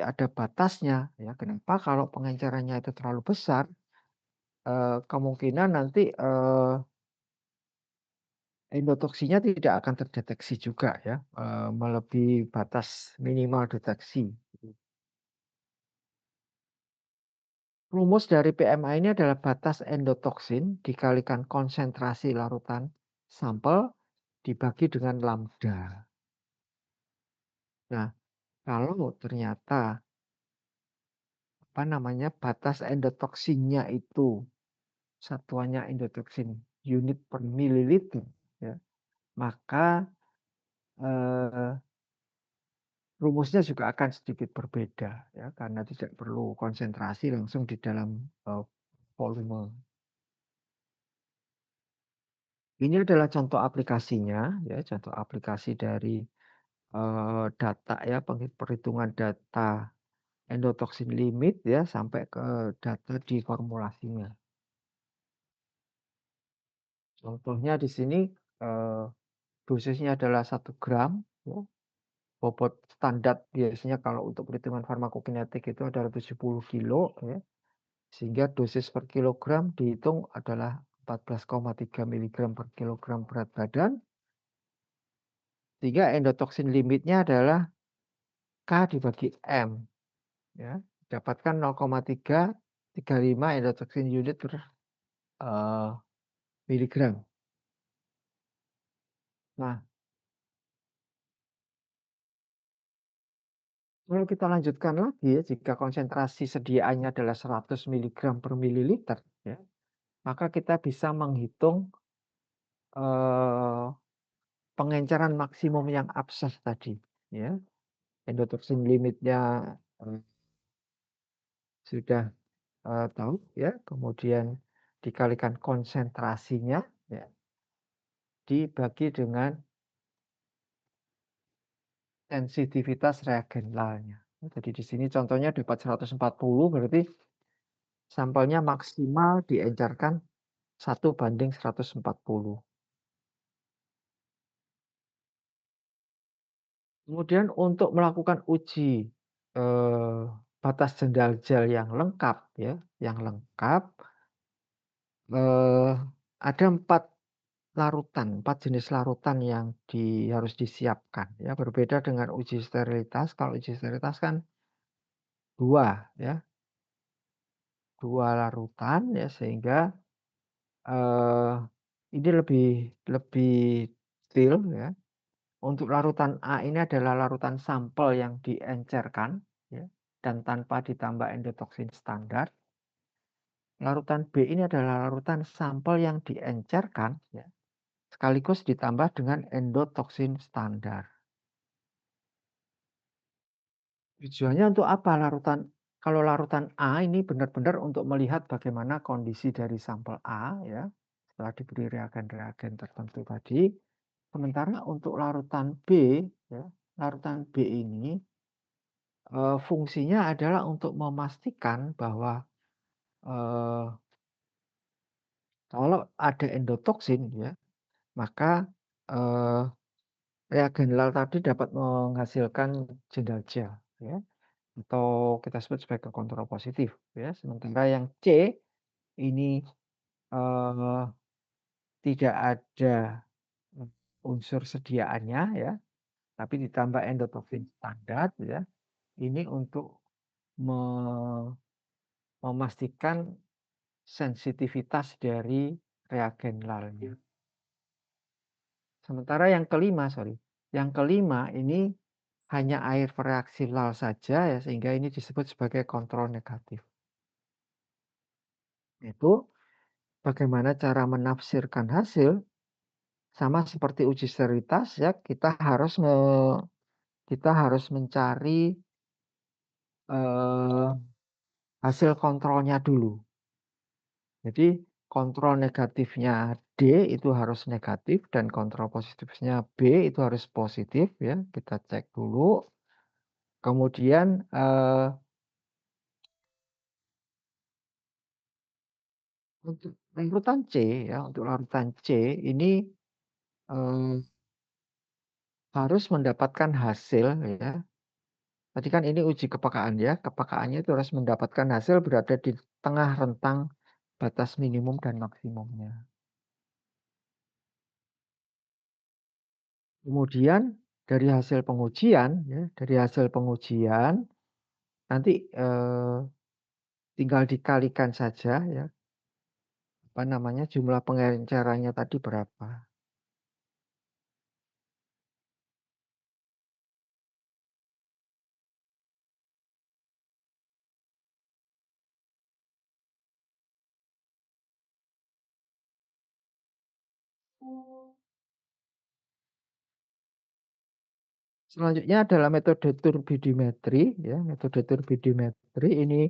C: ada batasnya. Ya. Kenapa? Kalau pengencerannya itu terlalu besar, kemungkinan nanti endotoksinya tidak akan terdeteksi juga ya, melebihi batas minimal deteksi. Rumus dari PMA ini adalah batas endotoksin dikalikan konsentrasi larutan sampel dibagi dengan lambda. Nah, kalau ternyata batas endotoksinnya itu satuannya endotoksin unit per mililiter, ya, maka rumusnya juga akan sedikit berbeda ya, karena tidak perlu konsentrasi langsung di dalam volume. Ini adalah contoh aplikasinya ya, contoh aplikasi dari data ya, perhitungan data endotoksin limit ya sampai ke data di formulasinya. Contohnya di sini dosisnya adalah 1 gram ya. Bobot standar biasanya kalau untuk perhitungan farmakokinetik itu adalah 70 kilo ya. Sehingga dosis per kilogram dihitung adalah 14,3 mg per kilogram berat badan. Sehingga endotoksin limitnya adalah K dibagi M. Ya, dapatkan 0,335 endotoksin unit per miligram. Nah, kalau kita lanjutkan lagi ya, jika konsentrasi sediaannya adalah 100 mg per mililiter, ya, maka kita bisa menghitung pengenceran maksimum yang absah tadi. Ya. Endotoksin limitnya sudah tahu ya, kemudian dikalikan konsentrasinya ya, dibagi dengan sensitivitas reagenlalnya. Jadi di sini contohnya dapat 140, berarti sampelnya maksimal diencerkan 1:140. Kemudian untuk melakukan uji batas jendal-jel yang lengkap ya, ada 4 jenis larutan yang harus disiapkan ya, berbeda dengan uji sterilitas. Kalau uji sterilitas kan 2 ya. 2 larutan ya, sehingga ini lebih detail ya. Untuk larutan A ini adalah larutan sampel yang diencerkan ya, dan tanpa ditambah endotoksin standar. Larutan B ini adalah larutan sampel yang diencerkan ya, sekaligus ditambah dengan endotoksin standar. Tujuannya untuk apa kalau larutan A ini benar-benar untuk melihat bagaimana kondisi dari sampel A ya, setelah diberi reagen-reagen tertentu tadi. Sementara untuk larutan B ya, larutan B ini fungsinya adalah untuk memastikan bahwa kalau ada endotoksin ya, maka reagenal tadi dapat menghasilkan jendal gel ya, atau kita sebut sebagai kontrol positif ya. Sementara yang C ini tidak ada unsur sediaannya ya, tapi ditambah endotoksin standar ya. Ini untuk memastikan sensitivitas dari reagen lalnya. Sementara yang kelima ini hanya air reaksi lal saja ya, sehingga ini disebut sebagai kontrol negatif. Itu bagaimana cara menafsirkan hasil, sama seperti uji sterilitas ya, kita harus mencari hasil kontrolnya dulu. Jadi kontrol negatifnya D itu harus negatif dan kontrol positifnya B itu harus positif ya. Kita cek dulu. Kemudian untuk larutan C ya, untuk larutan C ini harus mendapatkan hasil ya. Tadi kan ini uji kepekaan ya. Kepekaannya itu harus mendapatkan hasil berada di tengah rentang batas minimum dan maksimumnya. Kemudian dari hasil pengujian ya, nanti tinggal dikalikan saja ya. Apa namanya, jumlah pengencerannya tadi berapa. Selanjutnya adalah metode turbidimetri ya. Metode turbidimetri ini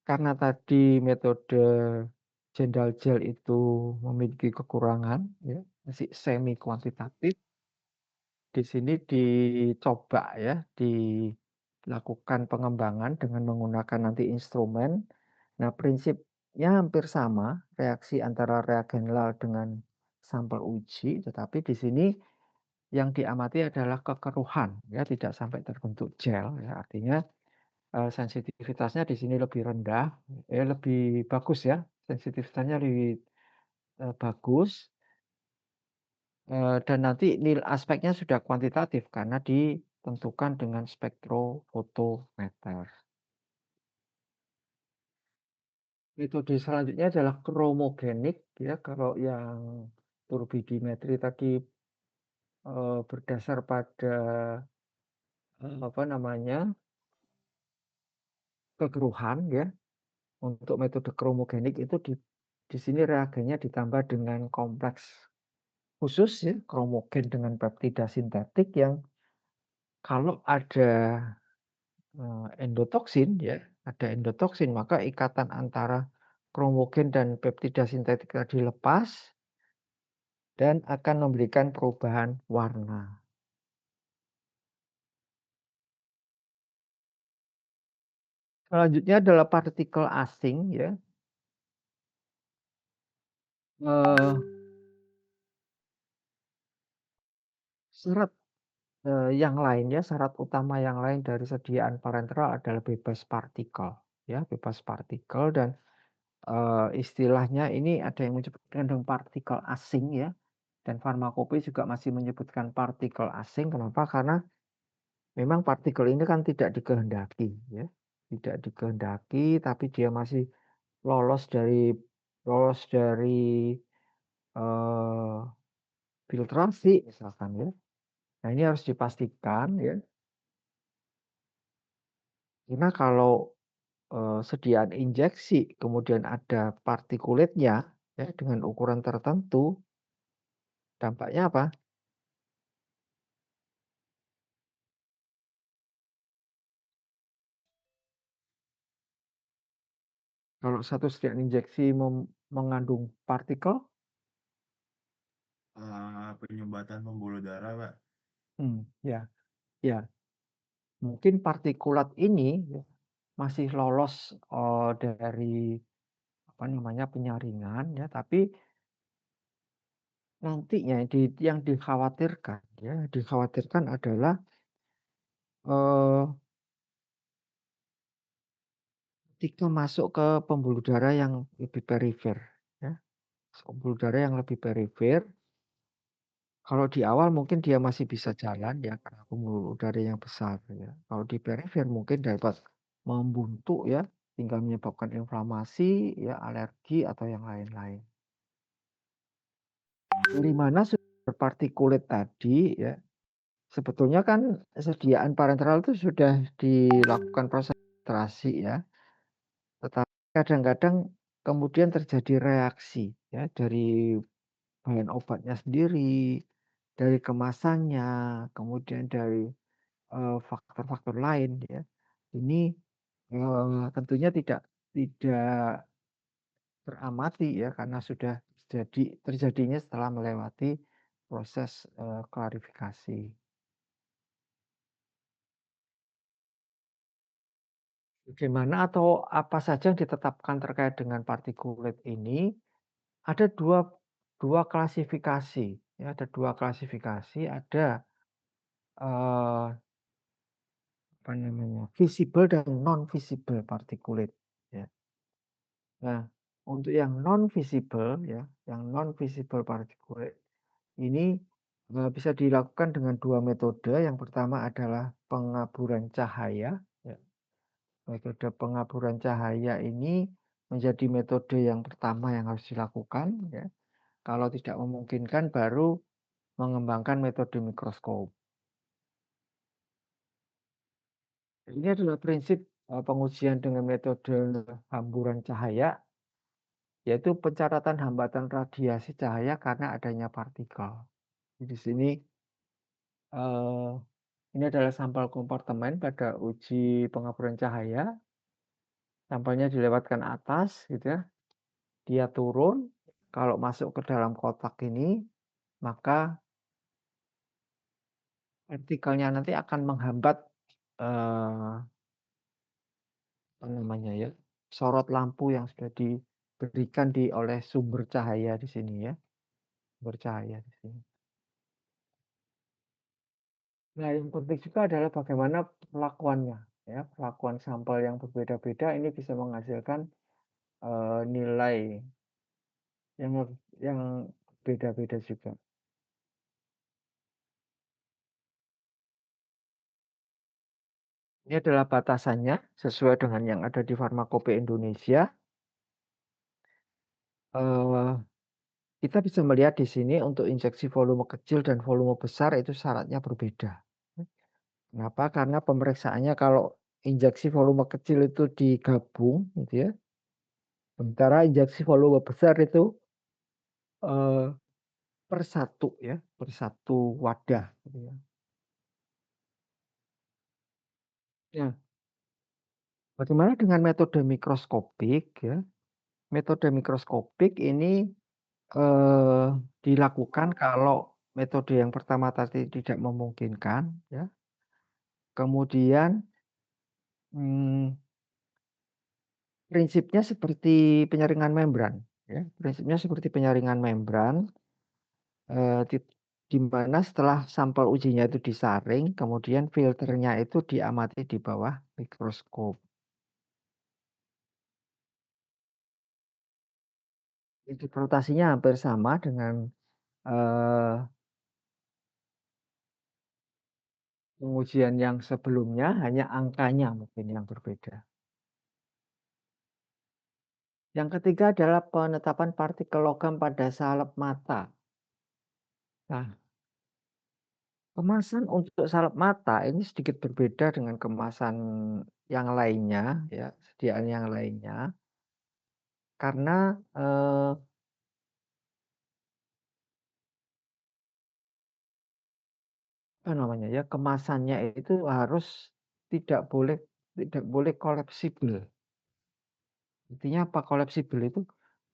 C: karena tadi metode Jendal gel itu memiliki kekurangan ya, masih semi kuantitatif. Di sini dicoba ya, dilakukan pengembangan dengan menggunakan nanti instrumen. Nah, prinsipnya hampir sama, reaksi antara reagen lal dengan sampel uji, tetapi di sini yang diamati adalah kekeruhan ya, tidak sampai terbentuk gel ya. Artinya sensitivitasnya di sini lebih rendah, lebih bagus ya, sensitivitasnya lebih bagus. Dan nanti aspeknya sudah kuantitatif karena ditentukan dengan spektrofotometer. Metode selanjutnya adalah kromogenik ya. Kalau yang turbidimetri tadi berdasar pada apa namanya, kekeruhan ya. Untuk metode kromogenik itu di sini reagennya ditambah dengan kompleks khusus ya, kromogen dengan peptida sintetik yang kalau ada endotoksin ya, ada endotoksin maka ikatan antara kromogen dan peptida sintetik tadi lepas dan akan memberikan perubahan warna. Selanjutnya adalah partikel asing ya. Syarat yang lain ya, syarat utama yang lain dari sediaan parenteral adalah bebas partikel ya, bebas partikel. Dan istilahnya ini ada yang menyebutkan dengan partikel asing ya, dan farmakope juga masih menyebutkan partikel asing. Kenapa? Karena memang partikel ini kan tidak dikehendaki ya, tidak dikehendaki, tapi dia masih lolos dari filtrasi misalkan ya. Nah, ini harus dipastikan ya. Karena kalau sediaan injeksi kemudian ada partikulitnya ya dengan ukuran tertentu, dampaknya apa? Kalau satu sediaan injeksi mengandung partikel,
D: Penyumbatan pembuluh darah, Pak.
C: ya, ya, mungkin partikulat ini ya, masih lolos dari apa namanya penyaringan ya, tapi nantinya yang dikhawatirkan adalah ketika masuk ke pembuluh darah yang lebih perifer ya. pembuluh darah yang lebih perifer. Kalau di awal mungkin dia masih bisa jalan ya karena pembuluh darah yang besar ya. Kalau di perifer mungkin dapat membuntu ya, hingga menyebabkan inflamasi ya, alergi atau yang lain-lain. Dari mana sumber partikulat tadi ya? Sebetulnya kan sediaan parenteral itu sudah dilakukan proses filtrasi ya. Tetapi kadang-kadang kemudian terjadi reaksi ya dari bahan obatnya sendiri, dari kemasannya, kemudian dari faktor-faktor lain ya. Ini tentunya tidak teramati ya karena sudah terjadinya setelah melewati proses klarifikasi. Bagaimana atau apa saja yang ditetapkan terkait dengan partikulat ini? Ada dua klasifikasi ya, ada dua klasifikasi, ada apa namanya, visible dan non visible particulate ya. Nah, untuk yang non visible ya, yang non visible particulate ini bisa dilakukan dengan dua metode. Yang pertama adalah pengaburan cahaya ya. Metode pengaburan cahaya ini menjadi metode yang pertama yang harus dilakukan ya. Kalau tidak memungkinkan baru mengembangkan metode mikroskop. Ini adalah prinsip pengujian dengan metode hamburan cahaya, yaitu pencatatan hambatan radiasi cahaya karena adanya partikel. Di sini ini adalah sampel kompartemen pada uji pengaburan cahaya. Sampelnya dilewatkan atas, gitu ya. Dia turun. Kalau masuk ke dalam kotak ini, maka partikelnya nanti akan menghambat apa namanya ya, sorot lampu yang sudah diberikan oleh sumber cahaya di sini ya, sumber cahaya di sini. Nah, yang penting juga adalah bagaimana perlakuannya ya, perlakuan sampel yang berbeda-beda ini bisa menghasilkan nilai yang beda-beda juga. Ini adalah batasannya sesuai dengan yang ada di Farmakope Indonesia. Kita bisa melihat di sini untuk injeksi volume kecil dan volume besar itu syaratnya berbeda. Kenapa? Karena pemeriksaannya kalau injeksi volume kecil itu digabung, gitu ya. Sementara injeksi volume besar itu per satu ya, per satu wadah. Gitu ya. Nah, bagaimana dengan metode mikroskopik ya? Metode mikroskopik ini dilakukan kalau metode yang pertama tadi tidak memungkinkan ya. Kemudian prinsipnya seperti penyaringan membran ya. Prinsipnya seperti penyaringan membran di mana setelah sampel ujinya itu disaring, kemudian filternya itu diamati di bawah mikroskop. Interpretasinya hampir sama dengan pengujian yang sebelumnya, hanya angkanya mungkin yang berbeda. Yang ketiga adalah penetapan partikel logam pada salep mata. Nah, kemasan untuk salep mata ini sedikit berbeda dengan kemasan yang lainnya, ya, sediaan yang lainnya. Karena apa namanya ya, kemasannya itu harus tidak boleh kolapsibel. Intinya apa kolapsibel itu?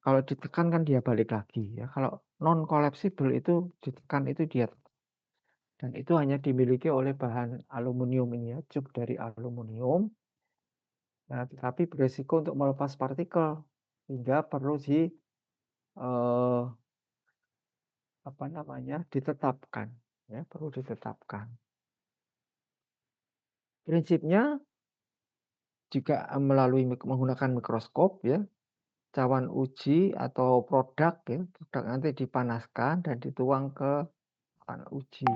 C: Kalau ditekan kan dia balik lagi ya. Kalau non kolapsibel itu ditekan itu dia. Dan itu hanya dimiliki oleh bahan aluminium ini ya, cup dari aluminium. Nah, tetapi beresiko untuk melepas partikel sehingga perlu apa namanya, ditetapkan ya, perlu ditetapkan. Prinsipnya juga melalui menggunakan mikroskop ya. cawan uji atau produk ya, produk nanti dipanaskan dan dituang ke cawan uji.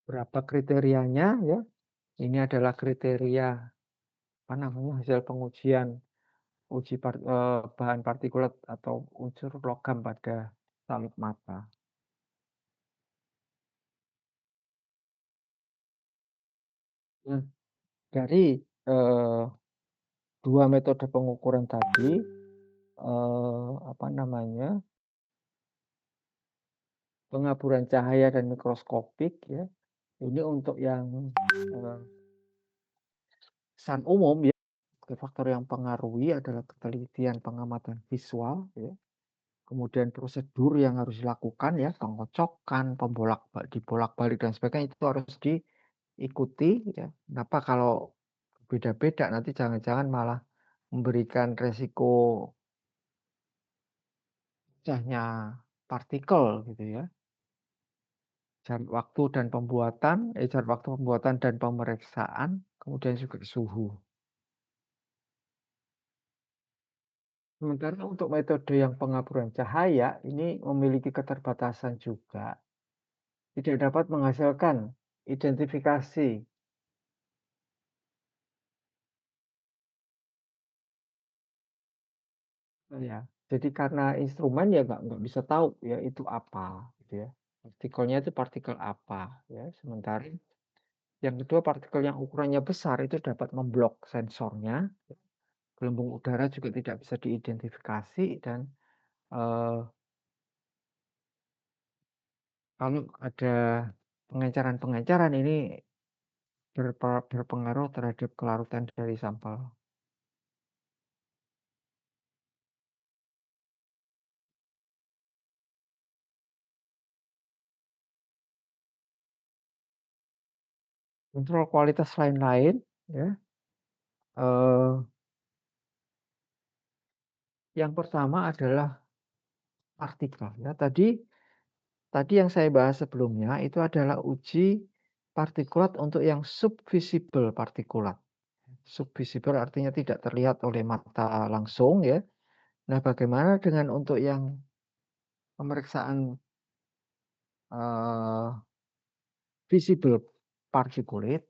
C: Berapa kriterianya ya? Ini adalah kriteria apa namanya hasil pengujian bahan partikulat atau unsur logam pada salib mata. Nah, dari dua metode pengukuran tadi, apa namanya, pengaburan cahaya dan mikroskopik ya, ini untuk yang kesan umum ya, faktor yang pengaruhi adalah ketelitian pengamatan visual ya, kemudian prosedur yang harus dilakukan ya, pengocokan, dibolak-balik dan sebagainya itu harus diikuti ya. Kenapa kalau beda-beda nanti jangan-jangan malah memberikan resiko pecahnya partikel gitu ya. Jarak waktu dan pemeriksaan, kemudian juga suhu. Sementara untuk metode yang pengaburan cahaya ini memiliki keterbatasan juga. Tidak dapat menghasilkan identifikasi. Ya, jadi karena instrumen ya nggak bisa tahu ya itu apa, gitu ya. Partikelnya itu partikel apa, ya. Sementara yang kedua partikel yang ukurannya besar itu dapat memblok sensornya. Gelembung udara juga tidak bisa diidentifikasi dan kalau ada pengencaran-pengencaran ini berpengaruh terhadap kelarutan dari sampel. Kontrol kualitas lain-lain ya. Yang pertama adalah partikel ya. Tadi yang saya bahas sebelumnya itu adalah uji partikulat untuk yang subvisible partikulat. Subvisible artinya tidak terlihat oleh mata langsung ya. Nah, bagaimana dengan untuk yang pemeriksaan visible particulate,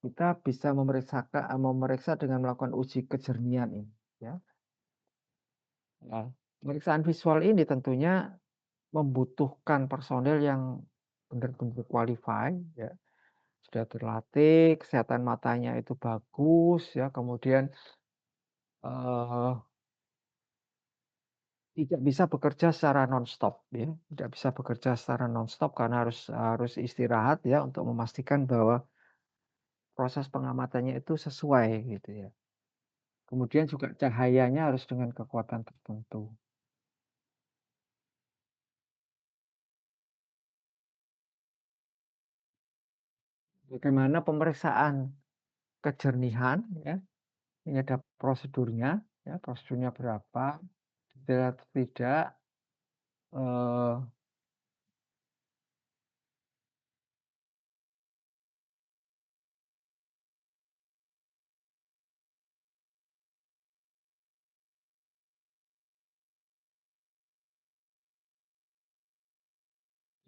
C: kita bisa memeriksa dengan melakukan uji kejernihan ini. Ya. Nah, pemeriksaan visual ini tentunya membutuhkan personel yang benar-benar qualified, ya. Sudah berlatih, kesehatan matanya itu bagus, ya. Kemudian tidak bisa bekerja secara nonstop, ya. Tidak bisa bekerja secara nonstop karena harus istirahat, ya, untuk memastikan bahwa proses pengamatannya itu sesuai, gitu ya. Kemudian juga cahayanya harus dengan kekuatan tertentu. Bagaimana pemeriksaan kejernihan, ya. Ini ada prosedurnya, ya, prosedurnya berapa, detail atau tidak.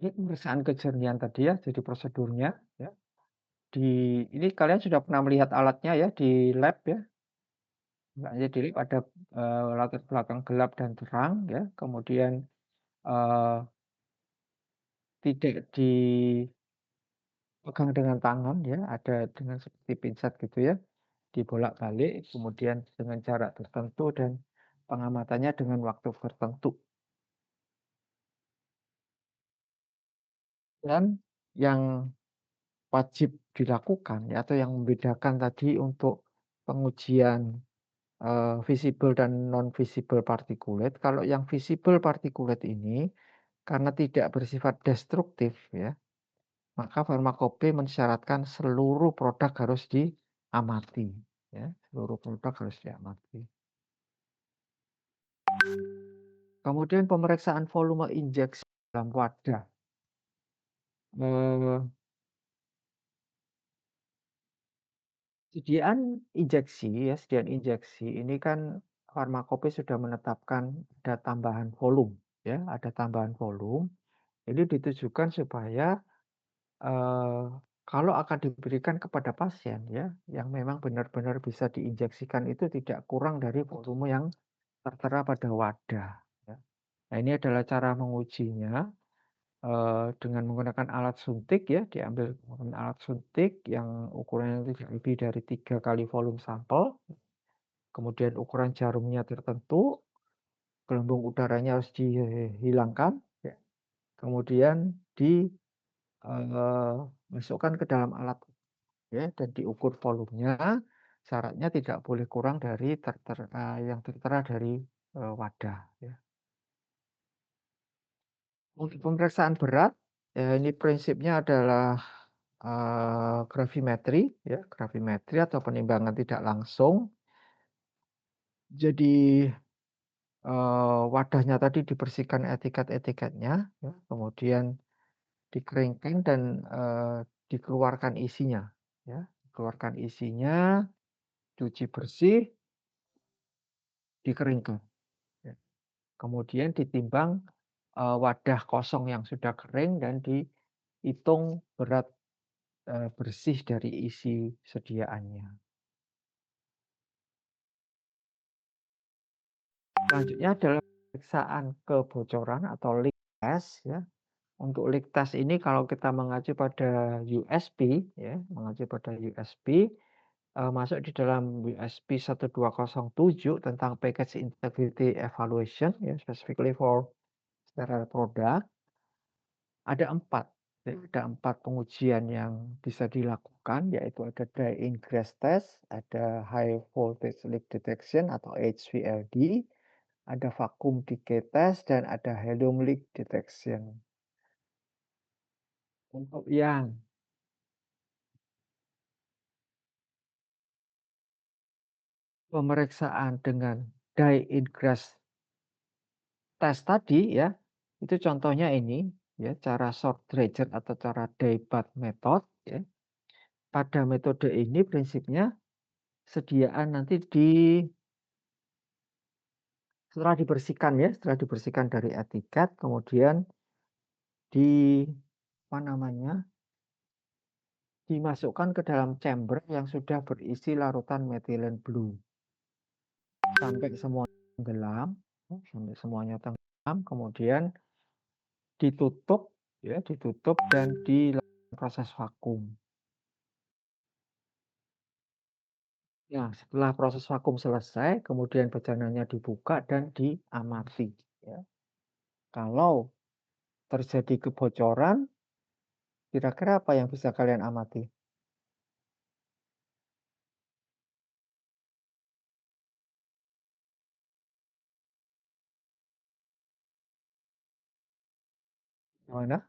C: Ini pemeriksaan kejernihan tadi ya, jadi prosedurnya ya. Ini kalian sudah pernah melihat alatnya ya di lab ya. Misalnya di lab ada latar belakang gelap dan terang ya, kemudian tidak dipegang dengan tangan ya, ada dengan seperti pinset gitu ya, dibolak-balik, kemudian dengan jarak tertentu dan pengamatannya dengan waktu tertentu. Dan yang wajib dilakukan ya, atau yang membedakan tadi untuk pengujian visible dan non visible particulate. Kalau yang visible particulate ini karena tidak bersifat destruktif ya, maka farmakope mensyaratkan seluruh produk harus diamati ya, seluruh produk harus diamati. Kemudian pemeriksaan volume injeksi dalam wadah. Sediaan injeksi ini kan Farmakope sudah menetapkan ada tambahan volume, ya, ada tambahan volume. Ini ditujukan supaya eh, kalau akan diberikan kepada pasien, ya, yang memang benar-benar bisa diinjeksikan itu tidak kurang dari volume yang tertera pada wadah. Ya. Nah, ini adalah cara mengujinya dengan menggunakan alat suntik, ya, diambil menggunakan alat suntik yang ukurannya tidak lebih dari 3 kali volume sampel. Kemudian ukuran jarumnya tertentu, gelembung udaranya harus dihilangkan, ya. Kemudian dimasukkan ke dalam alat, ya, dan diukur volumenya. Syaratnya tidak boleh kurang dari yang tertera dari wadah, ya. Untuk pemeriksaan berat, ya, ini prinsipnya adalah gravimetri, ya, gravimetri atau penimbangan tidak langsung. Jadi wadahnya tadi dibersihkan etiket-etiketnya, ya, kemudian dikeringkan dan dikeluarkan isinya, ya, dikeluarkan isinya, cuci bersih, dikeringkan, ya. Kemudian ditimbang wadah kosong yang sudah kering dan dihitung berat bersih dari isi sediaannya. Selanjutnya adalah pemeriksaan kebocoran atau leak test, ya. Untuk leak test ini kalau kita mengacu pada USP, ya, mengacu pada USP, masuk di dalam USP 1207 tentang Package Integrity Evaluation, ya, specifically for sterile product. Ada 4, ya, ada 4 pengujian yang bisa dilakukan, yaitu ada dry ingress test, ada high voltage leak detection atau HVLD, ada vacuum decay test, dan ada helium leak detection. Untuk yang pemeriksaan dengan dry ingress test tadi, ya, itu contohnya ini, ya, cara short dredger atau cara dye bath method, ya. Pada metode ini prinsipnya sediaan nanti setelah dibersihkan, ya, setelah dibersihkan dari etiket, kemudian dimasukkan ke dalam chamber yang sudah berisi larutan methylene blue sampai semuanya tenggelam, ya, sampai semuanya tenggelam, kemudian ditutup, ya, ditutup dan dilakukan proses vakum. Nah, setelah proses vakum selesai, kemudian bejananya dibuka dan diamati, ya. Kalau terjadi kebocoran, kira-kira apa yang bisa kalian amati? Gimana?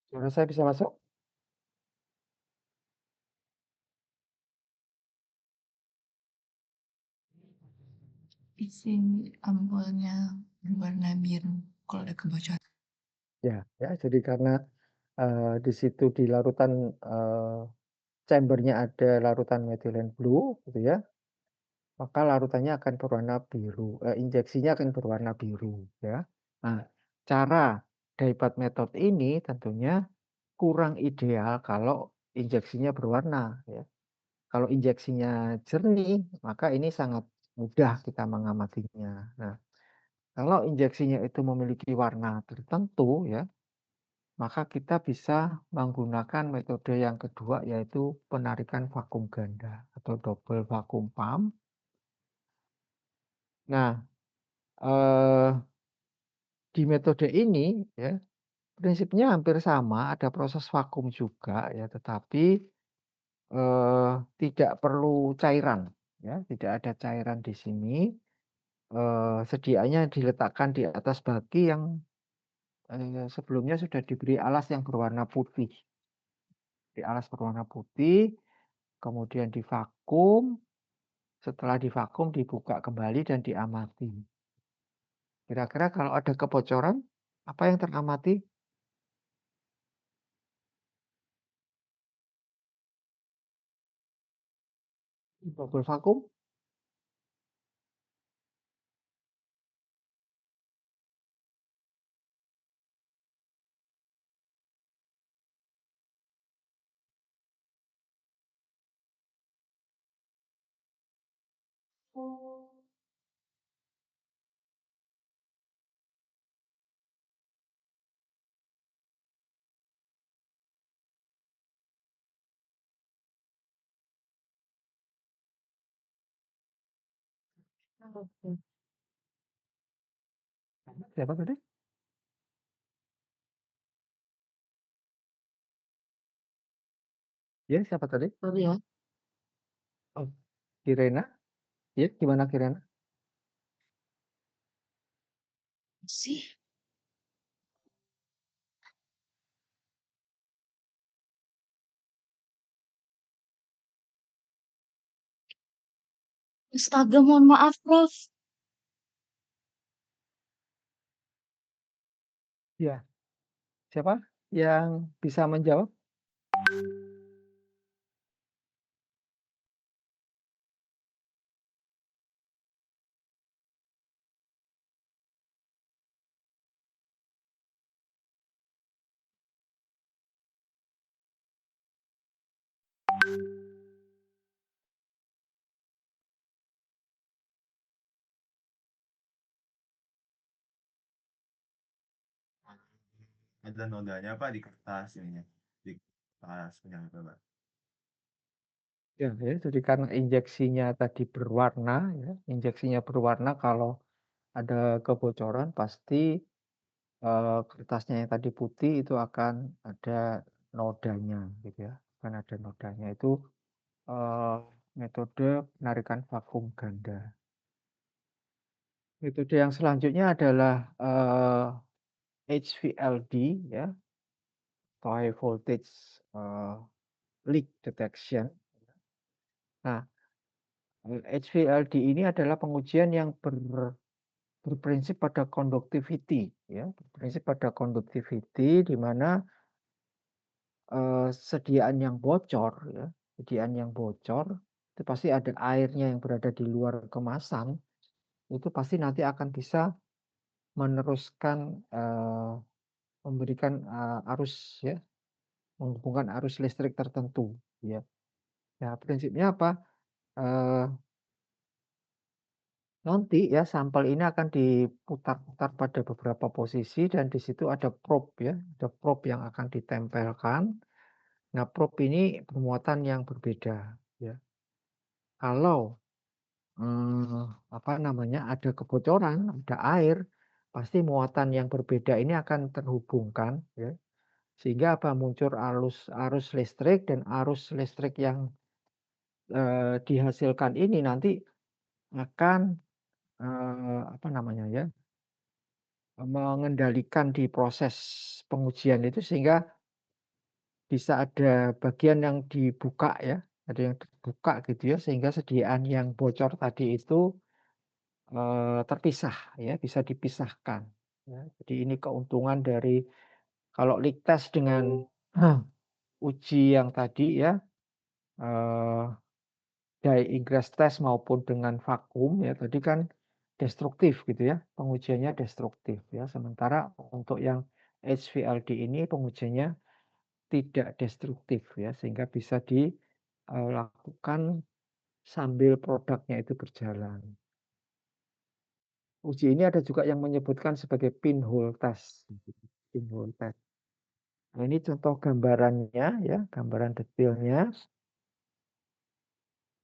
C: Suara saya bisa masuk?
A: Isi ampulnya berwarna biru kalau ada kebocoran.
C: Ya, ya. Jadi karena di situ di larutan chambernya ada larutan methylene blue, gitu ya, maka larutannya akan berwarna biru, injeksinya akan berwarna biru, ya. Nah, cara dye-bath method ini tentunya kurang ideal kalau injeksinya berwarna, ya. Kalau injeksinya jernih, maka ini sangat mudah kita mengamatinya. Nah, kalau injeksinya itu memiliki warna tertentu, ya, maka kita bisa menggunakan metode yang kedua, yaitu penarikan vakum ganda atau double vacuum pump. Nah, di metode ini, ya, prinsipnya hampir sama, ada proses vakum juga, ya, tetapi tidak perlu cairan, ya, tidak ada cairan di sini. Sediaannya diletakkan di atas baki yang sebelumnya sudah diberi alas yang berwarna putih. Di alas berwarna putih, kemudian divakum. Setelah divakum dibuka kembali dan diamati. Kira-kira kalau ada kebocoran, apa yang teramati? Bubble vakum? Siapa tadi? Ya, siapa tadi?
E: Sorry ya.
C: Oh, Kirena. Ya, gimana Kirena?
E: Sih. Astaga, mohon maaf, Prof.
C: Ya, siapa yang bisa menjawab?
D: Ada nodanya Pak di kertas ininya. Di kertas penyangga Pak.
C: Ya, jadi karena injeksinya tadi berwarna, ya, injeksinya berwarna kalau ada kebocoran pasti kertasnya yang tadi putih itu akan ada nodanya, gitu ya. Akan ada nodanya itu metode penarikan vakum ganda. Metode yang selanjutnya adalah HVLD, ya, atau high voltage leak detection. Nah, HVLD ini adalah pengujian yang berprinsip pada conductivity, ya, berprinsip pada conductivity di mana sediaan yang bocor, ya, sediaan yang bocor itu pasti ada airnya yang berada di luar kemasan, itu pasti nanti akan bisa meneruskan memberikan arus, ya, menghubungkan arus listrik tertentu, ya. Nah, prinsipnya apa? Nanti ya sampel ini akan diputar-putar pada beberapa posisi dan di situ ada probe, ya, ada probe yang akan ditempelkan. Nah, probe ini bermuatan yang berbeda, ya. Kalau apa namanya ada kebocoran, ada air, pasti muatan yang berbeda ini akan terhubungkan, ya. Sehingga apa muncul arus listrik dan arus listrik yang dihasilkan ini nanti akan apa namanya ya mengendalikan di proses pengujian itu sehingga bisa ada bagian yang dibuka, ya, ada yang terbuka gitu ya sehingga sediaan yang bocor tadi itu terpisah, ya, bisa dipisahkan, ya. Jadi ini keuntungan dari kalau leak test dengan uji yang tadi, ya, dye ingress test maupun dengan vakum, ya, tadi kan destruktif gitu ya, pengujiannya destruktif, ya. Sementara untuk yang HVLD ini pengujiannya tidak destruktif, ya, sehingga bisa dilakukan sambil produknya itu berjalan. Uji ini ada juga yang menyebutkan sebagai pinhole test, pinhole test. Nah, ini contoh gambarannya, ya, gambaran detailnya.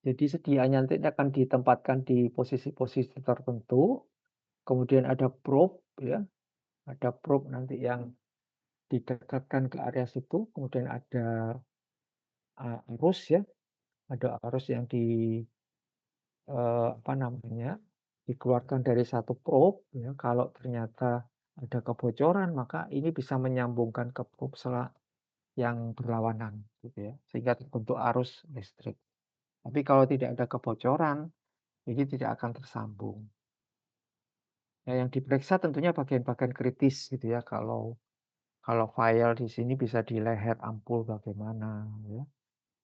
C: Jadi sedianya nanti akan ditempatkan di posisi-posisi tertentu. Kemudian ada probe, ya, ada probe nanti yang didekatkan ke area situ. Kemudian ada arus, ya, ada arus yang apa namanya dikeluarkan dari satu probe, ya. Kalau ternyata ada kebocoran, maka ini bisa menyambungkan ke probe yang berlawanan, gitu ya, sehingga terbentuk arus listrik. Tapi kalau tidak ada kebocoran, ini tidak akan tersambung. Nah, yang diperiksa tentunya bagian-bagian kritis gitu ya. Kalau file di sini bisa di leher ampul bagaimana ya.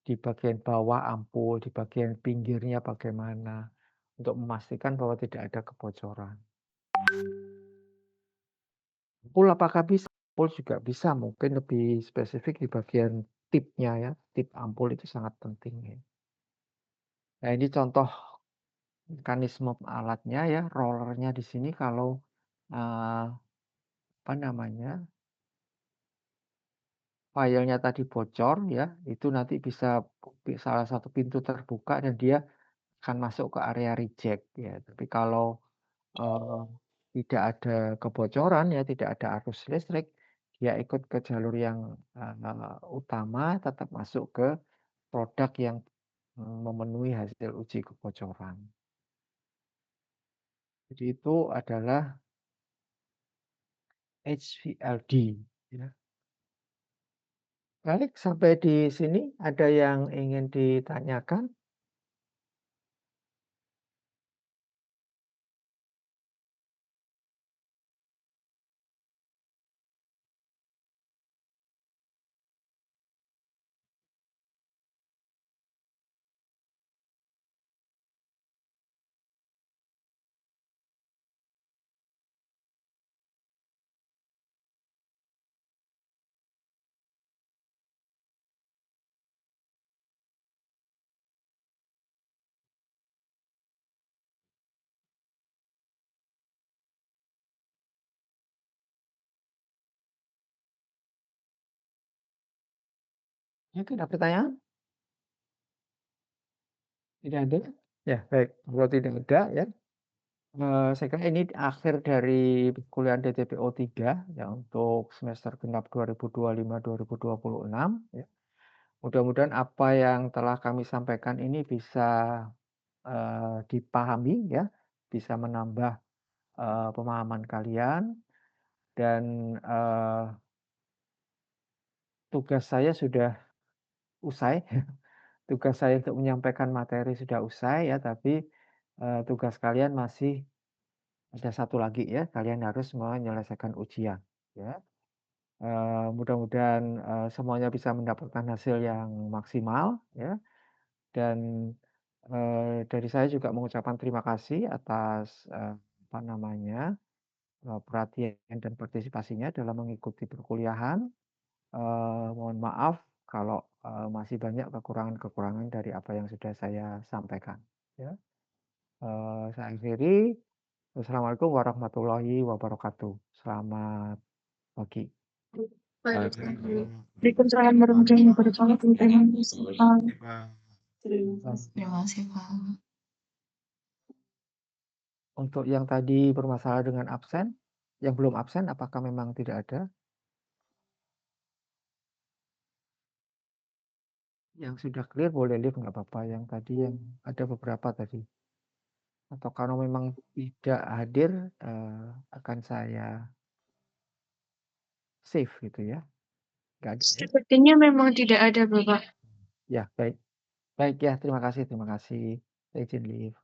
C: Di bagian bawah ampul, di bagian pinggirnya bagaimana. Untuk memastikan bahwa tidak ada kebocoran. Ampul apakah bisa? Ampul juga bisa, mungkin lebih spesifik di bagian tipnya ya. Tip ampul itu sangat penting ya. Nah, ini contoh mekanisme alatnya ya, rollernya di sini kalau apa namanya, filenya tadi bocor ya, itu nanti bisa salah satu pintu terbuka dan dia akan masuk ke area reject ya. Tapi kalau eh, tidak ada kebocoran ya, tidak ada arus listrik, dia ikut ke jalur yang utama, tetap masuk ke produk yang memenuhi hasil uji kebocoran. Jadi itu adalah HVLD. Ya. Baik, sampai di sini ada yang ingin ditanyakan? Mungkin ada pertanyaan? Tidak ada? Ya, baik. Kalau tidak ada ya, saya kira ini akhir dari kuliah DTPO 3 ya untuk semester genap 2025-2026 ya. Mudah-mudahan apa yang telah kami sampaikan ini bisa dipahami ya, bisa menambah pemahaman kalian dan tugas saya sudah usai. Tugas saya untuk menyampaikan materi sudah usai ya, tapi tugas kalian masih ada satu lagi ya, kalian harus menyelesaikan ujian ya. Mudah-mudahan semuanya bisa mendapatkan hasil yang maksimal ya. Dan dari saya juga mengucapkan terima kasih atas apa namanya perhatian dan partisipasinya dalam mengikuti perkuliahan. Mohon maaf kalau masih banyak kekurangan-kekurangan dari apa yang sudah saya sampaikan. Ya. Saya akhiri. Wassalamualaikum warahmatullahi wabarakatuh. Selamat pagi.
E: Waalaikumsalam warahmatullahi wabarakatuh. Terima kasih, Pak.
A: Terima kasih, Pak.
C: Untuk yang tadi bermasalah dengan absen, yang belum absen, apakah memang tidak ada? Yang sudah clear boleh leave, nggak apa-apa. Yang tadi yang ada beberapa tadi. Atau kalau memang tidak hadir, akan saya save gitu ya. Nggak ada ya?
E: Sepertinya memang tidak ada, Bapak.
C: Ya, baik. Baik ya, terima kasih, terima kasih. Saya izin leave.